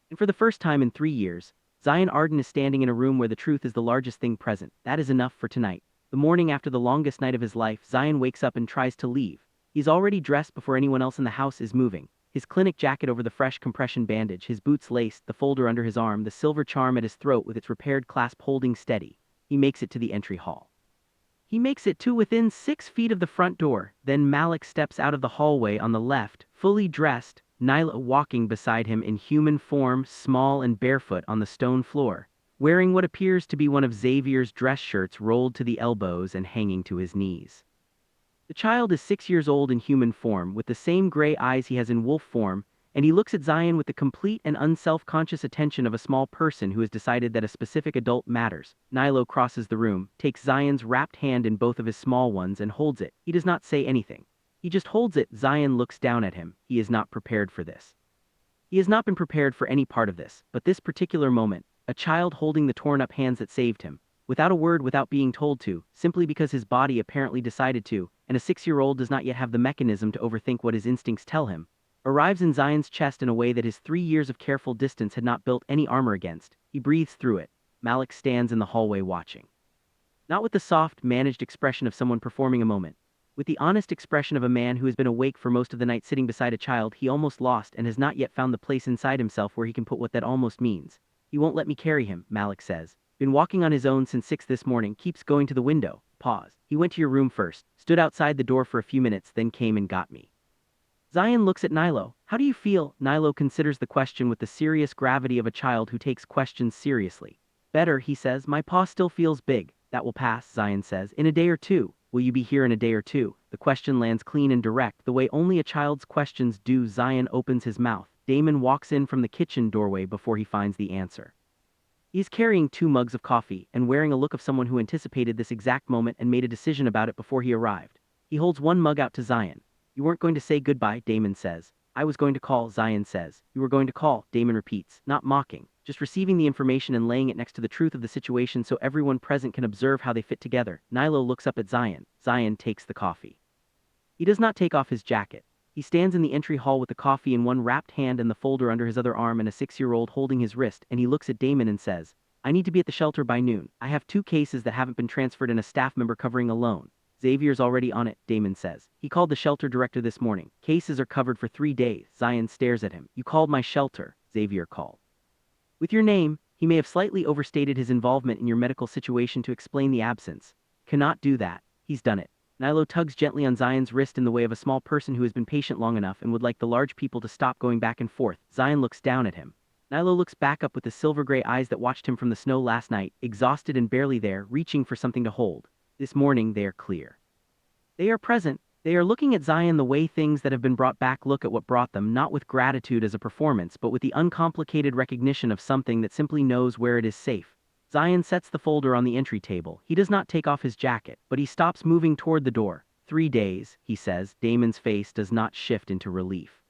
And for the first time in 3 years, Zion Arden is standing in a room where the truth is the largest thing present. That is enough for tonight. The morning after the longest night of his life, Zion wakes up and tries to leave. He's already dressed before anyone else in the house is moving. His clinic jacket over the fresh compression bandage, his boots laced, the folder under his arm, the silver charm at his throat with its repaired clasp holding steady. He makes it to the entry hall. He makes it to within 6 feet of the front door. Then Malik steps out of the hallway on the left, fully dressed, Nyla walking beside him in human form, small and barefoot on the stone floor, wearing what appears to be one of Xavier's dress shirts rolled to the elbows and hanging to his knees. The child is 6 years old in human form, with the same gray eyes he has in wolf form, and he looks at Zion with the complete and unself-conscious attention of a small person who has decided that a specific adult matters. Nilo crosses the room, takes Zion's wrapped hand in both of his small ones and holds it. He does not say anything. He just holds it. Zion looks down at him. He is not prepared for this. He has not been prepared for any part of this, but this particular moment, a child holding the torn-up hands that saved him, without a word, without being told to, simply because his body apparently decided to, and a 6-year-old does not yet have the mechanism to overthink what his instincts tell him, arrives in Zion's chest in a way that his 3 years of careful distance had not built any armor against. He breathes through it. Malik stands in the hallway watching. Not with the soft, managed expression of someone performing a moment. With the honest expression of a man who has been awake for most of the night sitting beside a child he almost lost and has not yet found the place inside himself where he can put what that almost means. He won't let me carry him, Malik says. Been walking on his own since 6 this morning, keeps going to the window. Pause. He went to your room first, stood outside the door for a few minutes, then came and got me. Zion looks at Nilo. How do you feel? Nilo considers the question with the serious gravity of a child who takes questions seriously. Better, he says. My paw still feels big. That will pass, Zion says. In a day or two. Will you be here in a day or two? The question lands clean and direct, the way only a child's questions do. Zion opens his mouth. Damon walks in from the kitchen doorway before he finds the answer. He is carrying 2 mugs of coffee and wearing a look of someone who anticipated this exact moment and made a decision about it before he arrived. He holds 1 mug out to Zion. You weren't going to say goodbye, Damon says. I was going to call, Zion says. You were going to call, Damon repeats, not mocking, just receiving the information and laying it next to the truth of the situation so everyone present can observe how they fit together. Nilo looks up at Zion. Zion takes the coffee. He does not take off his jacket. He stands in the entry hall with the coffee in one wrapped hand and the folder under his other arm and a 6-year-old holding his wrist, and he looks at Damon and says, I need to be at the shelter by noon. I have 2 cases that haven't been transferred and a staff member covering alone. Xavier's already on it, Damon says. He called the shelter director this morning. Cases are covered for 3 days. Zion stares at him. You called my shelter, Xavier called. With your name, he may have slightly overstated his involvement in your medical situation to explain the absence. Cannot do that. He's done it. Nilo tugs gently on Zion's wrist in the way of a small person who has been patient long enough and would like the large people to stop going back and forth. Zion looks down at him. Nilo looks back up with the silver-gray eyes that watched him from the snow last night, exhausted and barely there, reaching for something to hold. This morning they are clear. They are present. They are looking at Zion the way things that have been brought back look at what brought them, not with gratitude as a performance, but with the uncomplicated recognition of something that simply knows where it is safe. Zion sets the folder on the entry table. He does not take off his jacket, but he stops moving toward the door. 3 days, he says. Damon's face does not shift into relief.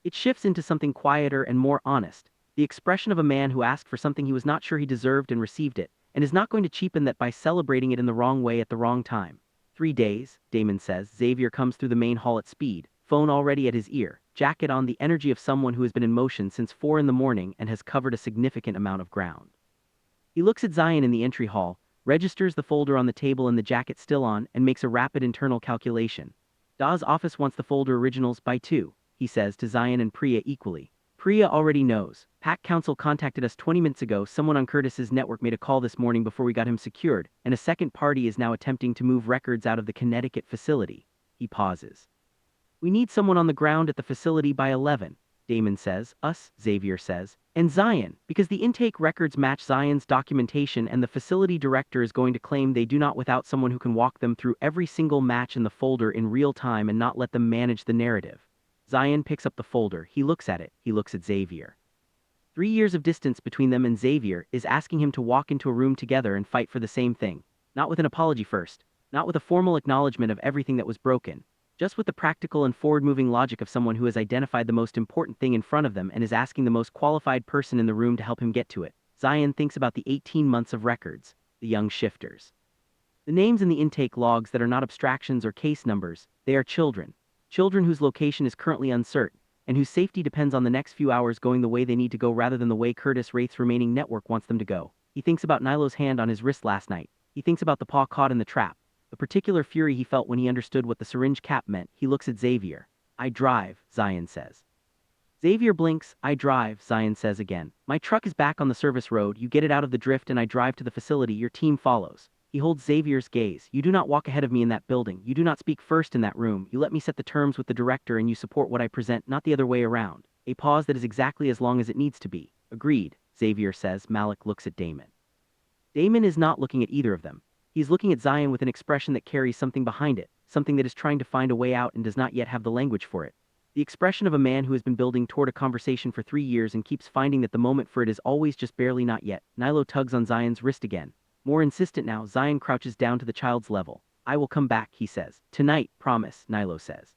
It shifts into something quieter and more honest, the expression of a man who asked for something he was not sure he deserved and received it, and is not going to cheapen that by celebrating it in the wrong way at the wrong time. 3 days, Damon says. Xavier comes through the main hall at speed, phone already at his ear, jacket on, the energy of someone who has been in motion since 4 in the morning and has covered a significant amount of ground. He looks at Zion in the entry hall, registers the folder on the table and the jacket still on, and makes a rapid internal calculation. Da's office wants the folder originals by 2, he says to Zion and Priya equally. Priya already knows. Pack Council contacted us 20 minutes ago. Someone on Curtis's network made a call this morning before we got him secured, and a second party is now attempting to move records out of the Connecticut facility. He pauses. We need someone on the ground at the facility by 11. Damon says. Us, Xavier says. And Zion, because the intake records match Zion's documentation and the facility director is going to claim they do not without someone who can walk them through every single match in the folder in real time and not let them manage the narrative. Zion picks up the folder, he looks at it, he looks at Xavier. 3 years of distance between them and Xavier is asking him to walk into a room together and fight for the same thing. Not with an apology first, not with a formal acknowledgement of everything that was broken, just with the practical and forward-moving logic of someone who has identified the most important thing in front of them and is asking the most qualified person in the room to help him get to it. Zion thinks about the 18 months of records, the young shifters. The names in the intake logs that are not abstractions or case numbers, they are children. Children whose location is currently uncertain, and whose safety depends on the next few hours going the way they need to go rather than the way Curtis Wraith's remaining network wants them to go. He thinks about Nilo's hand on his wrist last night. He thinks about the paw caught in the trap. The particular fury he felt when he understood what the syringe cap meant. He looks at Xavier. I drive, Zion says. Xavier blinks. I drive, Zion says again. My truck is back on the service road. You get it out of the drift and I drive to the facility. Your team follows. He holds Xavier's gaze. You do not walk ahead of me in that building. You do not speak first in that room. You let me set the terms with the director and you support what I present, not the other way around. A pause that is exactly as long as it needs to be. Agreed, Xavier says. Malik looks at Damon. Damon is not looking at either of them. He is looking at Zion with an expression that carries something behind it, something that is trying to find a way out and does not yet have the language for it. The expression of a man who has been building toward a conversation for 3 years and keeps finding that the moment for it is always just barely not yet. Nilo tugs on Zion's wrist again. More insistent now, Zion crouches down to the child's level. I will come back, he says. Tonight, promise, Nilo says.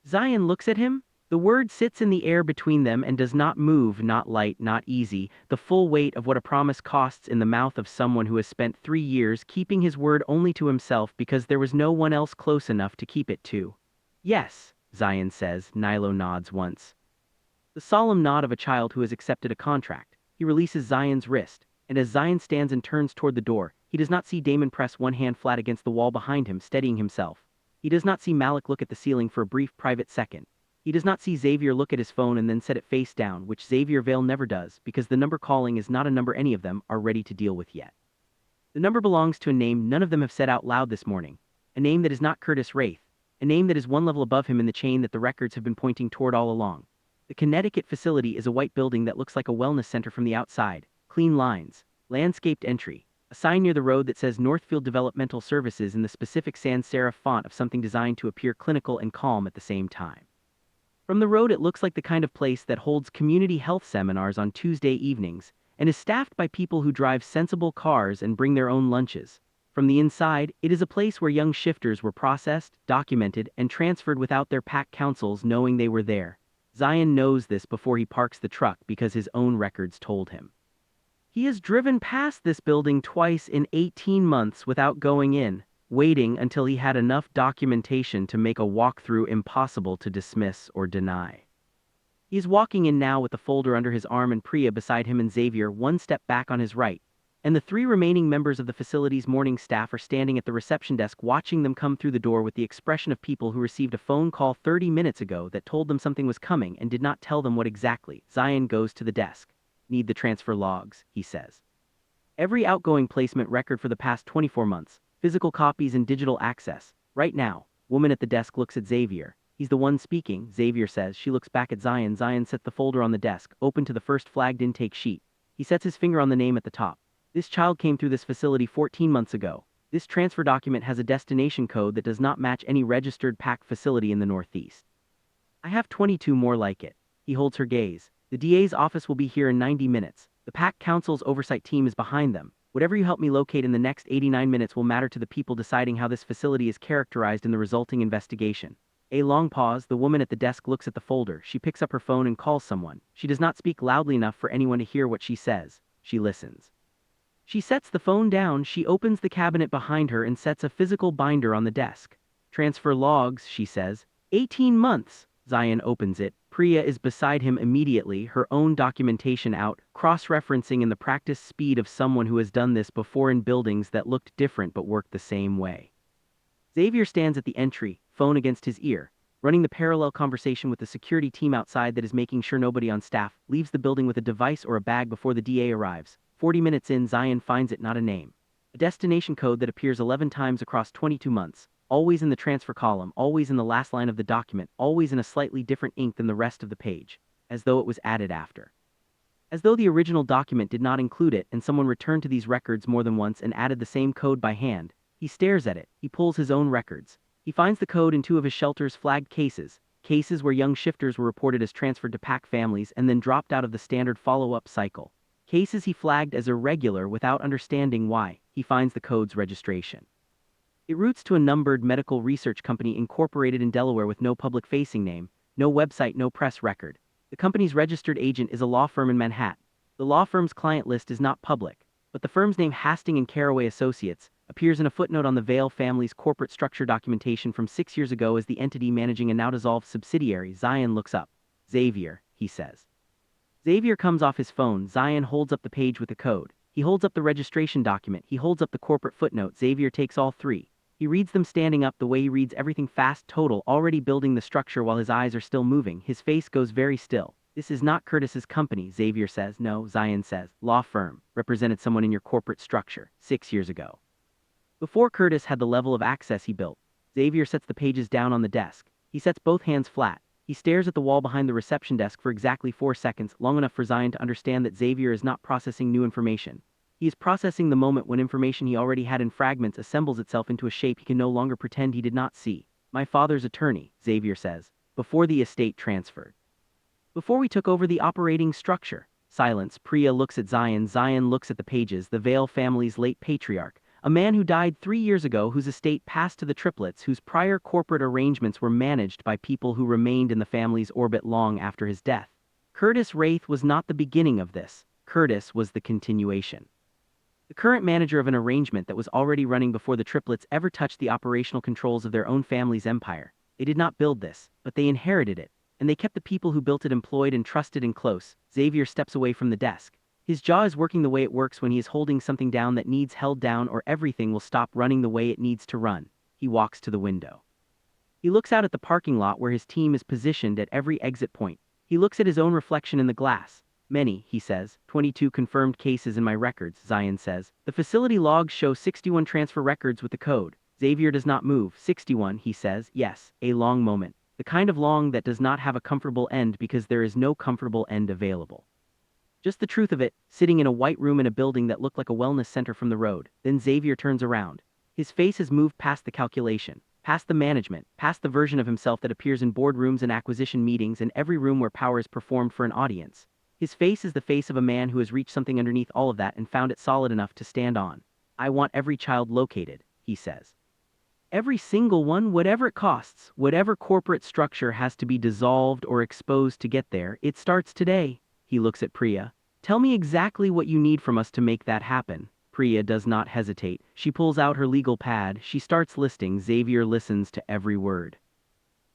Zion looks at him. The word sits in the air between them and does not move, not light, not easy, the full weight of what a promise costs in the mouth of someone who has spent 3 years keeping his word only to himself because there was no one else close enough to keep it to. Yes, Zion says. Nilo nods once. The solemn nod of a child who has accepted a contract. He releases Zion's wrist, and as Zion stands and turns toward the door, he does not see Damon press one hand flat against the wall behind him, steadying himself. He does not see Malik look at the ceiling for a brief private second. He does not see Xavier look at his phone and then set it face down, which Xavier Vale never does, because the number calling is not a number any of them are ready to deal with yet. The number belongs to a name none of them have said out loud this morning, a name that is not Curtis Wraith, a name that is one level above him in the chain that the records have been pointing toward all along. The Connecticut facility is a white building that looks like a wellness center from the outside, clean lines, landscaped entry, a sign near the road that says Northfield Developmental Services in the specific sans serif font of something designed to appear clinical and calm at the same time. From the road it looks like the kind of place that holds community health seminars on Tuesday evenings and is staffed by people who drive sensible cars and bring their own lunches. From the inside, it is a place where young shifters were processed, documented, and transferred without their pack councils knowing they were there. Zion knows this before he parks the truck because his own records told him. He has driven past this building twice in 18 months without going in, waiting until he had enough documentation to make a walkthrough impossible to dismiss or deny. He is walking in now with the folder under his arm and Priya beside him and Xavier one step back on his right, and the 3 remaining members of the facility's morning staff are standing at the reception desk watching them come through the door with the expression of people who received a phone call 30 minutes ago that told them something was coming and did not tell them what exactly. Zion goes to the desk. Need the transfer logs, he says. Every outgoing placement record for the past 24 months. Physical copies and digital access. Right now, woman at the desk looks at Xavier. He's the one speaking, Xavier says. She looks back at Zion. Zion sets the folder on the desk, open to the first flagged intake sheet. He sets his finger on the name at the top. This child came through this facility 14 months ago. This transfer document has a destination code that does not match any registered PAC facility in the Northeast. I have 22 more like it. He holds her gaze. The DA's office will be here in 90 minutes. The PAC Council's oversight team is behind them. Whatever you help me locate in the next 89 minutes will matter to the people deciding how this facility is characterized in the resulting investigation. A long pause. The woman at the desk looks at the folder. She picks up her phone and calls someone. She does not speak loudly enough for anyone to hear what she says. She listens. She sets the phone down. She opens the cabinet behind her and sets a physical binder on the desk. Transfer logs, she says. 18 months. Zion opens it. Priya is beside him immediately, her own documentation out, cross-referencing in the practice speed of someone who has done this before in buildings that looked different but worked the same way. Xavier stands at the entry, phone against his ear, running the parallel conversation with the security team outside that is making sure nobody on staff leaves the building with a device or a bag before the DA arrives. 40 minutes in, Zion finds it, not a name. A destination code that appears 11 times across 22 months. Always in the transfer column, always in the last line of the document, always in a slightly different ink than the rest of the page. as though it was added after. As though the original document did not include it and someone returned to these records more than once and added the same code by hand. He stares at it. He pulls his own records. He finds the code in two of his shelter's flagged cases, cases where young shifters were reported as transferred to pack families and then dropped out of the standard follow-up cycle. Cases he flagged as irregular without understanding why. He finds the code's registration. It routes to a numbered medical research company incorporated in Delaware with no public-facing name, no website, no press record. The company's registered agent is a law firm in Manhattan. The law firm's client list is not public, but the firm's name, Hastings and Caraway Associates, appears in a footnote on the Vale family's corporate structure documentation from 6 years ago as the entity managing a now-dissolved subsidiary. Zion looks up. Xavier, he says. Xavier comes off his phone. Zion holds up the page with the code. He holds up the registration document. He holds up the corporate footnote. Xavier takes all three. He reads them standing up the way he reads everything fast, total, already building the structure while his eyes are still moving. His face goes very still. This is not Curtis's company, Xavier says. No, Zion says. Law firm. Represented someone in your corporate structure 6 years ago. Before Curtis had the level of access he built, Xavier sets the pages down on the desk. He sets both hands flat. He stares at the wall behind the reception desk for exactly 4 seconds, long enough for Zion to understand that Xavier is not processing new information. He is processing the moment when information he already had in fragments assembles itself into a shape he can no longer pretend he did not see. My father's attorney, Xavier says, before the estate transferred. Before we took over the operating structure. Silence. Priya looks at Zion. Zion looks at the pages. The Vale family's late patriarch, a man who died 3 years ago, whose estate passed to the Triplets, whose prior corporate arrangements were managed by people who remained in the family's orbit long after his death. Curtis Wraith was not the beginning of this. Curtis was the continuation. The current manager of an arrangement that was already running before the Triplets ever touched the operational controls of their own family's empire. They did not build this, but they inherited it, and they kept the people who built it employed and trusted and close. Xavier steps away from the desk. His jaw is working the way it works when he is holding something down that needs held down, or everything will stop running the way it needs to run. He walks to the window. He looks out at the parking lot where his team is positioned at every exit point. He looks at his own reflection in the glass. Many, he says. 22 confirmed cases in my records, Zion says. The facility logs show 61 transfer records with the code. Xavier does not move. 61, he says. Yes, a long moment. The kind of long that does not have a comfortable end because there is no comfortable end available. Just the truth of it, sitting in a white room in a building that looked like a wellness center from the road. Then Xavier turns around. His face has moved past the calculation, past the management, past the version of himself that appears in boardrooms and acquisition meetings and every room where power is performed for an audience. His face is the face of a man who has reached something underneath all of that and found it solid enough to stand on. I want every child located, he says. Every single one, whatever it costs, whatever corporate structure has to be dissolved or exposed to get there. It starts today. He looks at Priya. Tell me exactly what you need from us to make that happen. Priya does not hesitate. She pulls out her legal pad. She starts listing. Xavier listens to every word.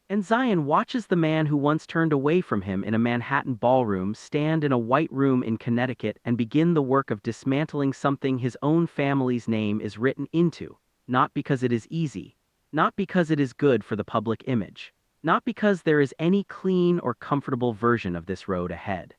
And Zion watches the man who once turned away from him in a Manhattan ballroom stand in a white room in Connecticut and begin the work of dismantling something his own family's name is written into, not because it is easy, not because it is good for the public image, not because there is any clean or comfortable version of this road ahead.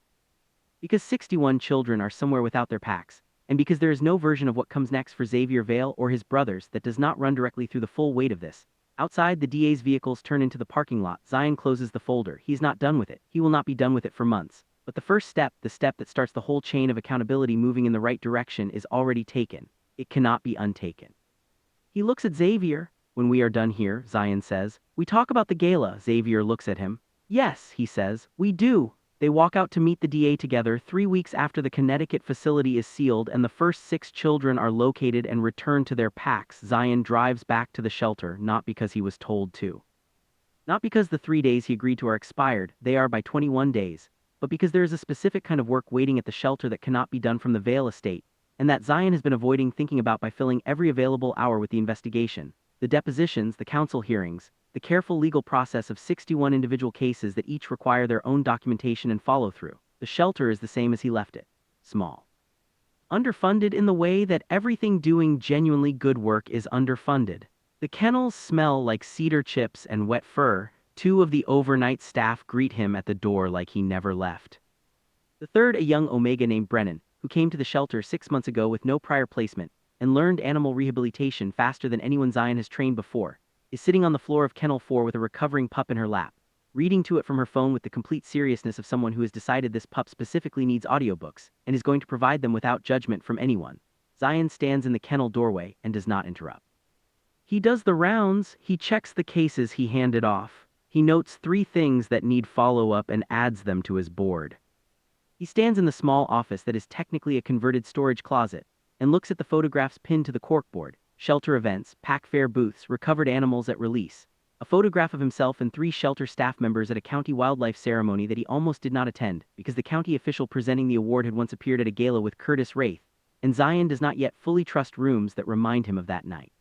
Because 61 children are somewhere without their packs, and because there is no version of what comes next for Xavier Vale or his brothers that does not run directly through the full weight of this. Outside, the DA's vehicles turn into the parking lot. Zion closes the folder. He's not done with it. He will not be done with it for months. But the first step, the step that starts the whole chain of accountability moving in the right direction, is already taken. It cannot be untaken. He looks at Xavier. When we are done here, Zion says, we talk about the gala. Xavier looks at him. Yes, he says, we do. They walk out to meet the DA together 3 weeks after the Connecticut facility is sealed and the first 6 children are located and returned to their packs. Zion drives back to the shelter, not because he was told to. Not because the 3 days he agreed to are expired, they are by 21 days, but because there is a specific kind of work waiting at the shelter that cannot be done from the Vale estate, and that Zion has been avoiding thinking about by filling every available hour with the investigation, the depositions, the counsel hearings, the careful legal process of 61 individual cases that each require their own documentation and follow-through. The shelter is the same as he left it. Small. Underfunded in the way that everything doing genuinely good work is underfunded. The kennels smell like cedar chips and wet fur. 2 of the overnight staff greet him at the door like he never left. The third, a young Omega named Brennan, who came to the shelter 6 months ago with no prior placement and learned animal rehabilitation faster than anyone Zion has trained before, is sitting on the floor of Kennel 4 with a recovering pup in her lap. reading to it from her phone with the complete seriousness of someone who has decided this pup specifically needs audiobooks and is going to provide them without judgment from anyone. Zion stands in the kennel doorway and does not interrupt. He does the rounds, he checks the cases he handed off. He notes 3 things that need follow-up and adds them to his board. He stands in the small office that is technically a converted storage closet and looks at the photographs pinned to the corkboard: shelter events, pack fair booths, recovered animals at release. A photograph of himself and 3 shelter staff members at a county wildlife ceremony that he almost did not attend because the county official presenting the award had once appeared at a gala with Curtis Wraith, and Zion does not yet fully trust rooms that remind him of that night.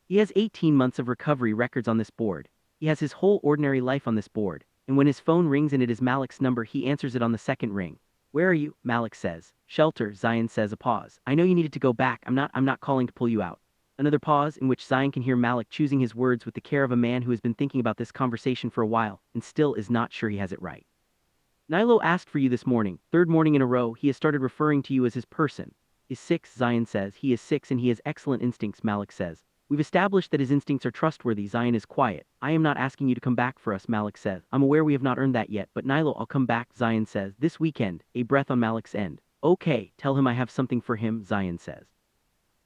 He has 18 months of recovery records on this board. He has his whole ordinary life on this board, and when his phone rings and it is Malik's number, he answers it on the second ring. "Where are you?" Malik says. "Shelter," Zion says. A pause. "I know you needed to go back. I'm not calling to pull you out." Another pause, in which Zion can hear Malik choosing his words with the care of a man who has been thinking about this conversation for a while and still is not sure he has it right. "Nilo asked for you this morning. 3rd morning in a row he has started referring to you as his person." "Is 6, Zion says. "He is 6 and he has excellent instincts," Malik says. "We've established that his instincts are trustworthy." Zion is quiet. "I am not asking you to come back for us," Malik says. "I'm aware we have not earned that yet, but Nilo, I'll come back," Zion says. "This weekend." A breath on Malik's end. "Okay, tell him I have something for him," Zion says.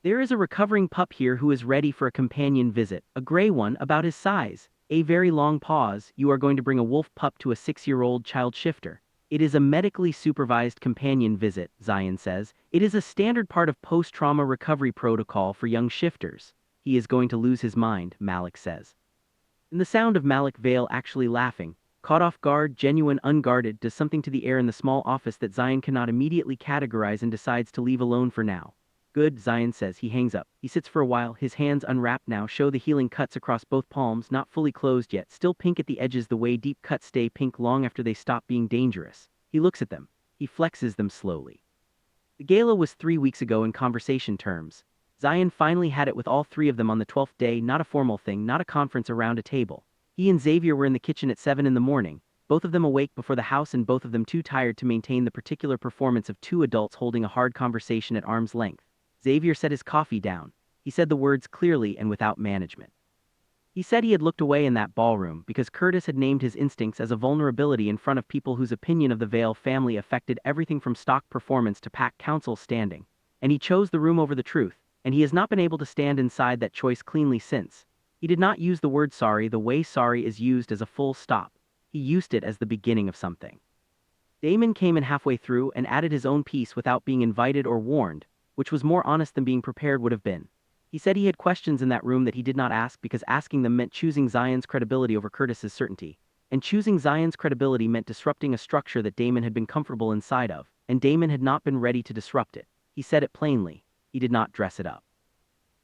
"There is a recovering pup here who is ready for a companion visit, a gray one about his size." A very long pause. "You are going to bring a wolf pup to a 6-year-old child shifter." "It is a medically supervised companion visit," Zion says. "It is a standard part of post-trauma recovery protocol for young shifters." "He is going to lose his mind," Malik says. And the sound of Malik Vale actually laughing, caught off guard, genuine, unguarded, does something to the air in the small office that Zion cannot immediately categorize and decides to leave alone for now. "Good," Zion says. He hangs up. He sits for a while, his hands unwrapped now show the healing cuts across both palms, not fully closed yet, still pink at the edges the way deep cuts stay pink long after they stop being dangerous. He looks at them. He flexes them slowly. The gala was 3 weeks ago in conversation terms. Zion finally had it with all 3 of them on the 12th day, not a formal thing, not a conference around a table. He and Xavier were in the kitchen at 7 in the morning, both of them awake before the house and both of them too tired to maintain the particular performance of 2 adults holding a hard conversation at arm's length. Xavier set his coffee down. He said the words clearly and without management. He said he had looked away in that ballroom because Curtis had named his instincts as a vulnerability in front of people whose opinion of the Vale family affected everything from stock performance to pack council standing, and he chose the room over the truth. And he has not been able to stand inside that choice cleanly since. He did not use the word sorry the way sorry is used as a full stop. He used it as the beginning of something. Damon came in halfway through and added his own piece without being invited or warned, which was more honest than being prepared would have been. He said he had questions in that room that he did not ask because asking them meant choosing Zion's credibility over Curtis's certainty. And choosing Zion's credibility meant disrupting a structure that Damon had been comfortable inside of, and Damon had not been ready to disrupt it. He said it plainly. He did not dress it up.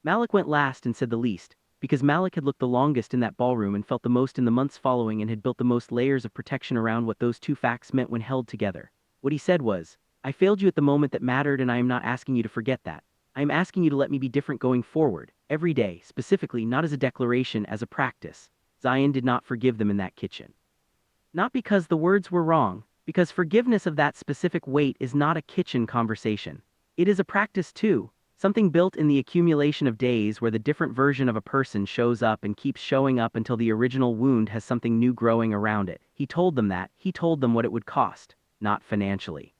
Malik went last and said the least, because Malik had looked the longest in that ballroom and felt the most in the months following and had built the most layers of protection around what those 2 facts meant when held together. What he said was, "I failed you at the moment that mattered and I am not asking you to forget that. I am asking you to let me be different going forward, every day, specifically, not as a declaration, as a practice." Zion did not forgive them in that kitchen. Not because the words were wrong, because forgiveness of that specific weight is not a kitchen conversation. It is a practice too. Something built in the accumulation of days where the different version of a person shows up and keeps showing up until the original wound has something new growing around it. He told them that. He told them what it would cost, not financially.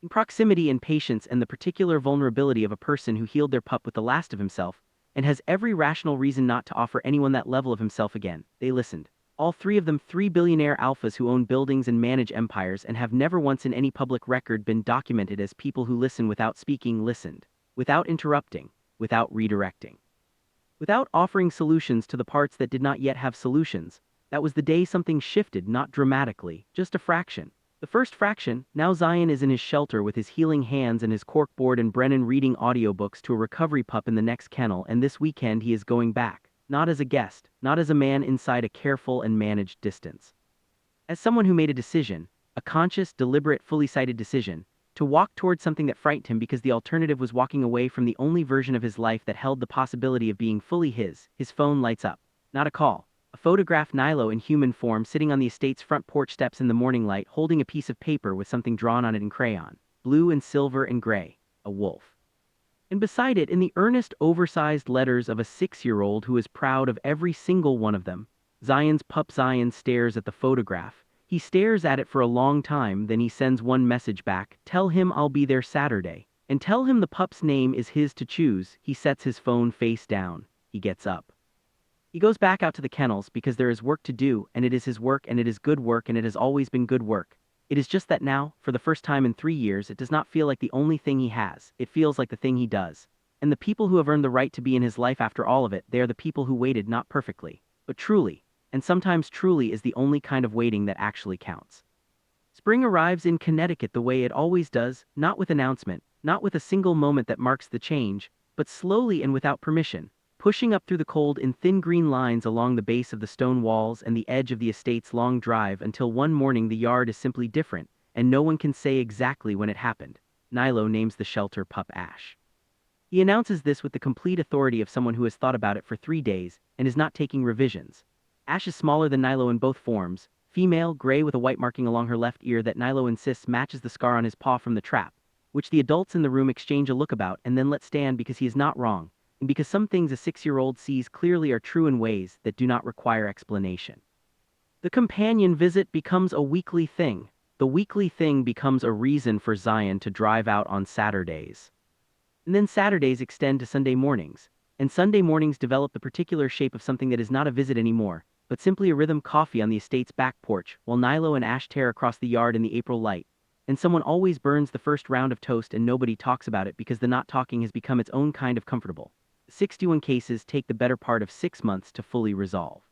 In proximity and patience and the particular vulnerability of a person who healed their pup with the last of himself and has every rational reason not to offer anyone that level of himself again, they listened. All 3 of them 3 billionaire alphas who own buildings and manage empires and have never once in any public record been documented as people who listen without speaking, listened. Without interrupting, without redirecting, without offering solutions to the parts that did not yet have solutions. That was the day something shifted, not dramatically, just a fraction. The first fraction. Now Zion is in his shelter with his healing hands and his corkboard and Brennan reading audiobooks to a recovery pup in the next kennel, and this weekend he is going back, not as a guest, not as a man inside a careful and managed distance. As someone who made a decision, a conscious, deliberate, fully sighted decision, to walk toward something that frightened him because the alternative was walking away from the only version of his life that held the possibility of being fully his phone lights up. Not a call. A photograph. Nilo in human form sitting on the estate's front porch steps in the morning light holding a piece of paper with something drawn on it in crayon. Blue and silver and gray. A wolf. And beside it, in the earnest, oversized letters of a 6-year-old who is proud of every single one of them, Zion's pup Zion stares at the photograph. He stares at it for a long time, then he sends one message back: "Tell him I'll be there Saturday. And tell him the pup's name is his to choose." He sets his phone face down. He gets up. He goes back out to the kennels because there is work to do, and it is his work, and it is good work, and it has always been good work. It is just that now, for the first time in 3 years, it does not feel like the only thing he has. It feels like the thing he does. And the people who have earned the right to be in his life after all of it, they are the people who waited not perfectly, but truly. And sometimes truly is the only kind of waiting that actually counts. Spring arrives in Connecticut the way it always does, not with announcement, not with a single moment that marks the change, but slowly and without permission, pushing up through the cold in thin green lines along the base of the stone walls and the edge of the estate's long drive until one morning the yard is simply different, and no one can say exactly when it happened. Nilo names the shelter pup Ash. He announces this with the complete authority of someone who has thought about it for 3 days and is not taking revisions. Ash is smaller than Nilo in both forms, female, gray with a white marking along her left ear that Nilo insists matches the scar on his paw from the trap, which the adults in the room exchange a look about and then let stand because he is not wrong, and because some things a 6-year-old sees clearly are true in ways that do not require explanation. The companion visit becomes a weekly thing. The weekly thing becomes a reason for Zion to drive out on Saturdays. And then Saturdays extend to Sunday mornings, and Sunday mornings develop the particular shape of something that is not a visit anymore, but simply a rhythm coffee on the estate's back porch, while Nilo and Ash tear across the yard in the April light. And someone always burns the first round of toast and nobody talks about it because the not talking has become its own kind of comfortable. 61 cases take the better part of 6 months to fully resolve.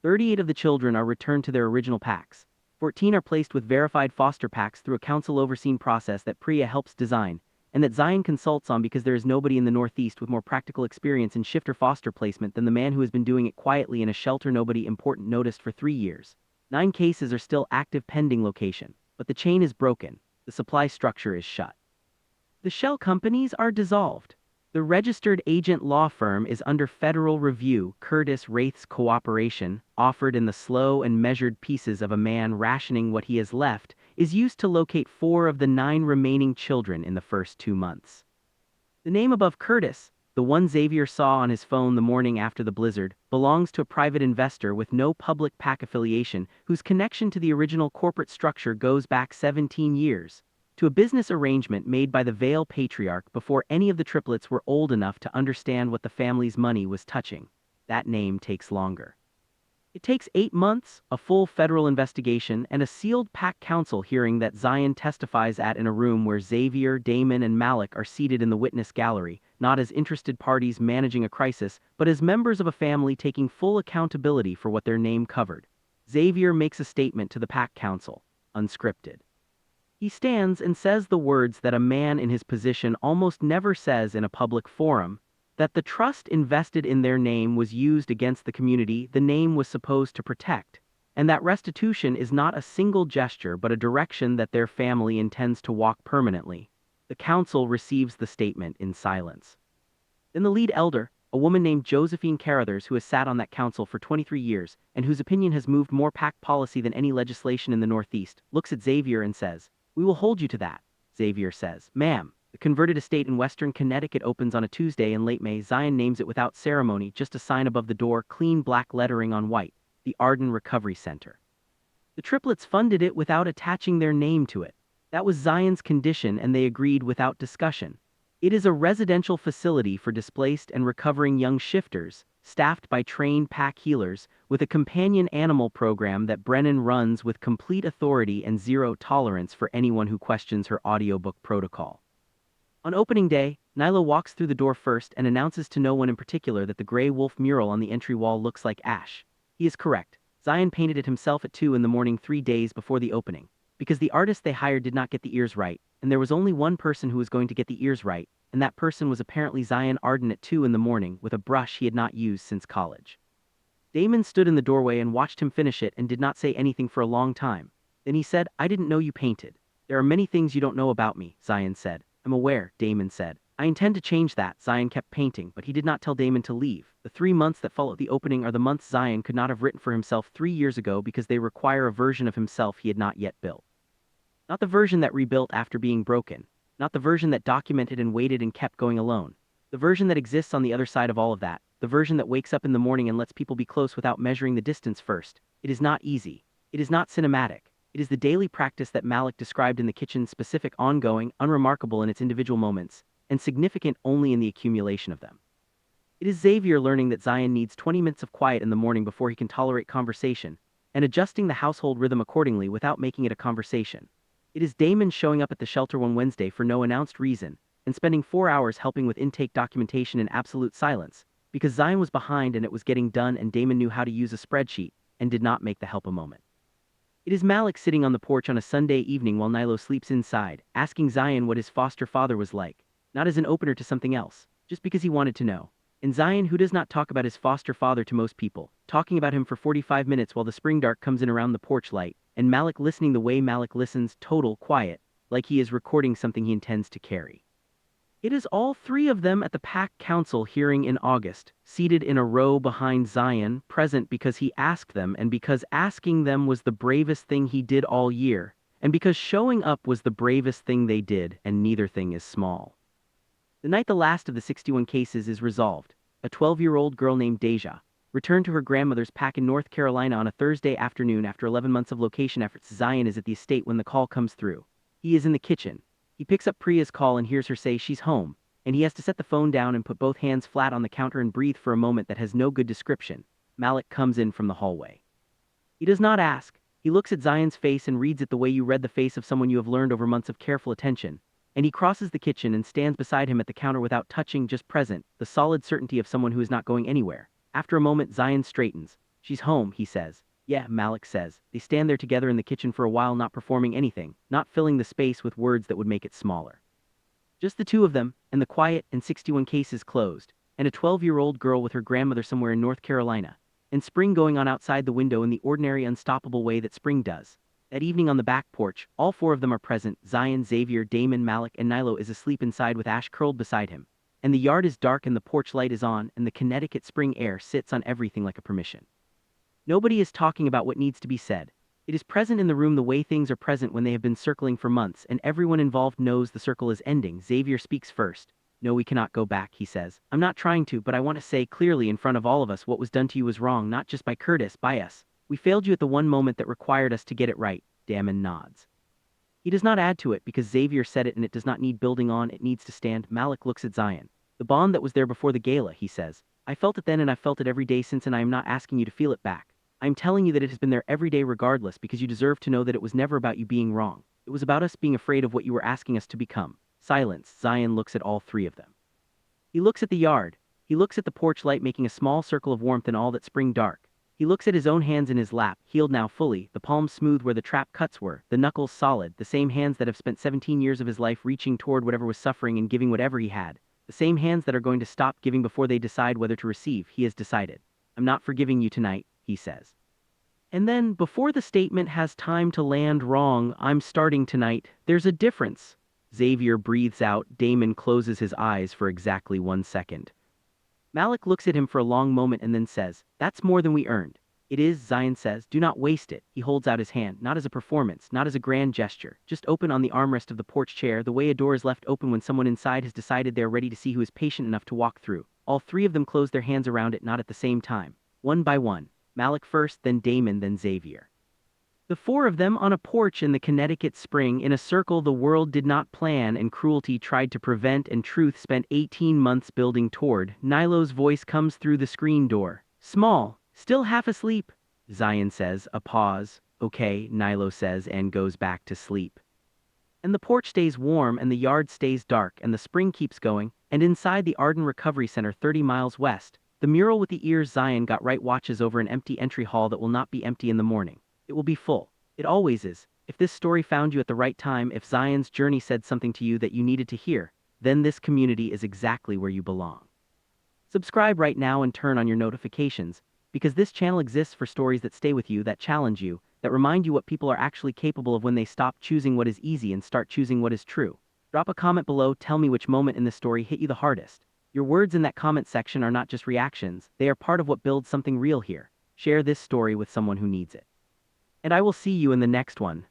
38 of the children are returned to their original packs. 14 are placed with verified foster packs through a council-overseen process that Priya helps design, and that Zion consults on because there is nobody in the Northeast with more practical experience in shifter foster placement than the man who has been doing it quietly in a shelter nobody important noticed for 3 years. 9 cases are still active pending location, but the chain is broken. The supply structure is shut. The shell companies are dissolved. The registered agent law firm is under federal review. Curtis Wraith's cooperation, offered in the slow and measured pieces of a man rationing what he has left, is used to locate 4 of the 9 remaining children in the first 2 months. The name above Curtis, the one Xavier saw on his phone the morning after the blizzard, belongs to a private investor with no public PAC affiliation whose connection to the original corporate structure goes back 17 years. To a business arrangement made by the Vale patriarch before any of the triplets were old enough to understand what the family's money was touching. That name takes longer. It takes 8 months, a full federal investigation, and a sealed PAC council hearing that Zion testifies at in a room where Xavier, Damon, and Malik are seated in the witness gallery, not as interested parties managing a crisis, but as members of a family taking full accountability for what their name covered. Xavier makes a statement to the PAC council, unscripted. He stands and says the words that a man in his position almost never says in a public forum, that the trust invested in their name was used against the community the name was supposed to protect, and that restitution is not a single gesture but a direction that their family intends to walk permanently. The council receives the statement in silence. Then the lead elder, a woman named Josephine Carruthers who has sat on that council for 23 years and whose opinion has moved more PAC policy than any legislation in the Northeast, looks at Xavier and says, "We will hold you to that." Xavier says, "Ma'am, the converted estate in western Connecticut opens on a Tuesday in late May." Zion names it without ceremony, just a sign above the door, clean black lettering on white, the Arden Recovery Center. The triplets funded it without attaching their name to it. That was Zion's condition and they agreed without discussion. It is a residential facility for displaced and recovering young shifters, staffed by trained PAC healers, with a companion animal program that Brennan runs with complete authority and zero tolerance for anyone who questions her audiobook protocol. On opening day, Nilo walks through the door first and announces to no one in particular that the gray wolf mural on the entry wall looks like Ash. He is correct. Zion painted it himself at 2 in the morning 3 days before the opening, because the artist they hired did not get the ears right, and there was only one person who was going to get the ears right, and that person was apparently Zion Arden at 2 in the morning with a brush he had not used since college. Damon stood in the doorway and watched him finish it and did not say anything for a long time. Then he said, "I didn't know you painted." "There are many things you don't know about me," Zion said. "I'm aware," Damon said. "I intend to change that." Zion kept painting, but he did not tell Damon to leave. The 3 months that followed the opening are the months Zion could not have written for himself 3 years ago because they require a version of himself he had not yet built. Not the version that rebuilt after being broken. Not the version that documented and waited and kept going alone. The version that exists on the other side of all of that, the version that wakes up in the morning and lets people be close without measuring the distance first. It is not easy. It is not cinematic. It is the daily practice that Malik described in the kitchen, specific, ongoing, unremarkable in its individual moments, and significant only in the accumulation of them. It is Xavier learning that Zion needs 20 minutes of quiet in the morning before he can tolerate conversation, and adjusting the household rhythm accordingly without making it a conversation. It is Damon showing up at the shelter one Wednesday for no announced reason, and spending 4 hours helping with intake documentation in absolute silence, because Zion was behind and it was getting done and Damon knew how to use a spreadsheet, and did not make the help a moment. It is Malik sitting on the porch on a Sunday evening while Nilo sleeps inside, asking Zion what his foster father was like, not as an opener to something else, just because he wanted to know. And Zion, who does not talk about his foster father to most people, talking about him for 45 minutes while the spring dark comes in around the porch light, and Malik listening the way Malik listens, total quiet, like he is recording something he intends to carry. It is all three of them at the packed council hearing in August, seated in a row behind Zion, present because he asked them and because asking them was the bravest thing he did all year, and because showing up was the bravest thing they did, and neither thing is small. The night the last of the 61 cases is resolved, a 12-year-old girl named Deja returned to her grandmother's pack in North Carolina on a Thursday afternoon after 11 months of location efforts. Zion is at the estate when the call comes through. He is in the kitchen. He picks up Priya's call and hears her say she's home, and he has to set the phone down and put both hands flat on the counter and breathe for a moment that has no good description. Malik comes in from the hallway. He does not ask. He looks at Zion's face and reads it the way you read the face of someone you have learned over months of careful attention, and he crosses the kitchen and stands beside him at the counter without touching, just present, the solid certainty of someone who is not going anywhere. After a moment, Zion straightens. She's home, he says. Yeah, Malik says. They stand there together in the kitchen for a while, not performing anything, not filling the space with words that would make it smaller. Just the two of them, and the quiet, and 61 cases closed, and a 12-year-old girl with her grandmother somewhere in North Carolina, and spring going on outside the window in the ordinary, unstoppable way that spring does. That evening on the back porch, all four of them are present. Zion, Xavier, Damon, Malik, and Nilo is asleep inside with Ash curled beside him. And the yard is dark and the porch light is on, and the Connecticut spring air sits on everything like a permission. Nobody is talking about what needs to be said. It is present in the room the way things are present when they have been circling for months, and everyone involved knows the circle is ending. Xavier speaks first. No, we cannot go back, he says. I'm not trying to, but I want to say clearly in front of all of us what was done to you was wrong, not just by Curtis, by us. We failed you at the one moment that required us to get it right. Damon nods. He does not add to it because Xavier said it and it does not need building on, it needs to stand. Malik looks at Zion. The bond that was there before the gala, he says. I felt it then and I felt it every day since, and I am not asking you to feel it back. I am telling you that it has been there every day regardless, because you deserve to know that it was never about you being wrong. It was about us being afraid of what you were asking us to become. Silence. Zion looks at all three of them. He looks at the yard. He looks at the porch light making a small circle of warmth in all that spring dark. He looks at his own hands in his lap, healed now fully, the palms smooth where the trap cuts were, the knuckles solid, the same hands that have spent 17 years of his life reaching toward whatever was suffering and giving whatever he had, the same hands that are going to stop giving before they decide whether to receive. He has decided. I'm not forgiving you tonight, he says. And then, before the statement has time to land wrong, I'm starting tonight. There's a difference. Xavier breathes out. Damon closes his eyes for exactly 1 second. Malik looks at him for a long moment and then says, that's more than we earned. It is, Zion says, do not waste it. He holds out his hand, not as a performance, not as a grand gesture, just open on the armrest of the porch chair, the way a door is left open when someone inside has decided they are ready to see who is patient enough to walk through. All three of them close their hands around it, not at the same time. One by one. Malik first, then Damon, then Xavier. The four of them on a porch in the Connecticut spring, in a circle the world did not plan and cruelty tried to prevent and truth spent 18 months building toward. Nilo's voice comes through the screen door. Small, still half asleep. Zion says, a pause. Okay, Nilo says, and goes back to sleep. And the porch stays warm and the yard stays dark and the spring keeps going, and inside the Arden Recovery Center 30 miles west, the mural with the ears Zion got right watches over an empty entry hall that will not be empty in the morning. It will be full. It always is. If this story found you at the right time, if Zion's journey said something to you that you needed to hear, then this community is exactly where you belong. Subscribe right now and turn on your notifications, because this channel exists for stories that stay with you, that challenge you, that remind you what people are actually capable of when they stop choosing what is easy and start choosing what is true. Drop a comment below, tell me which moment in this story hit you the hardest. Your words in that comment section are not just reactions, they are part of what builds something real here. Share this story with someone who needs it. And I will see you in the next one.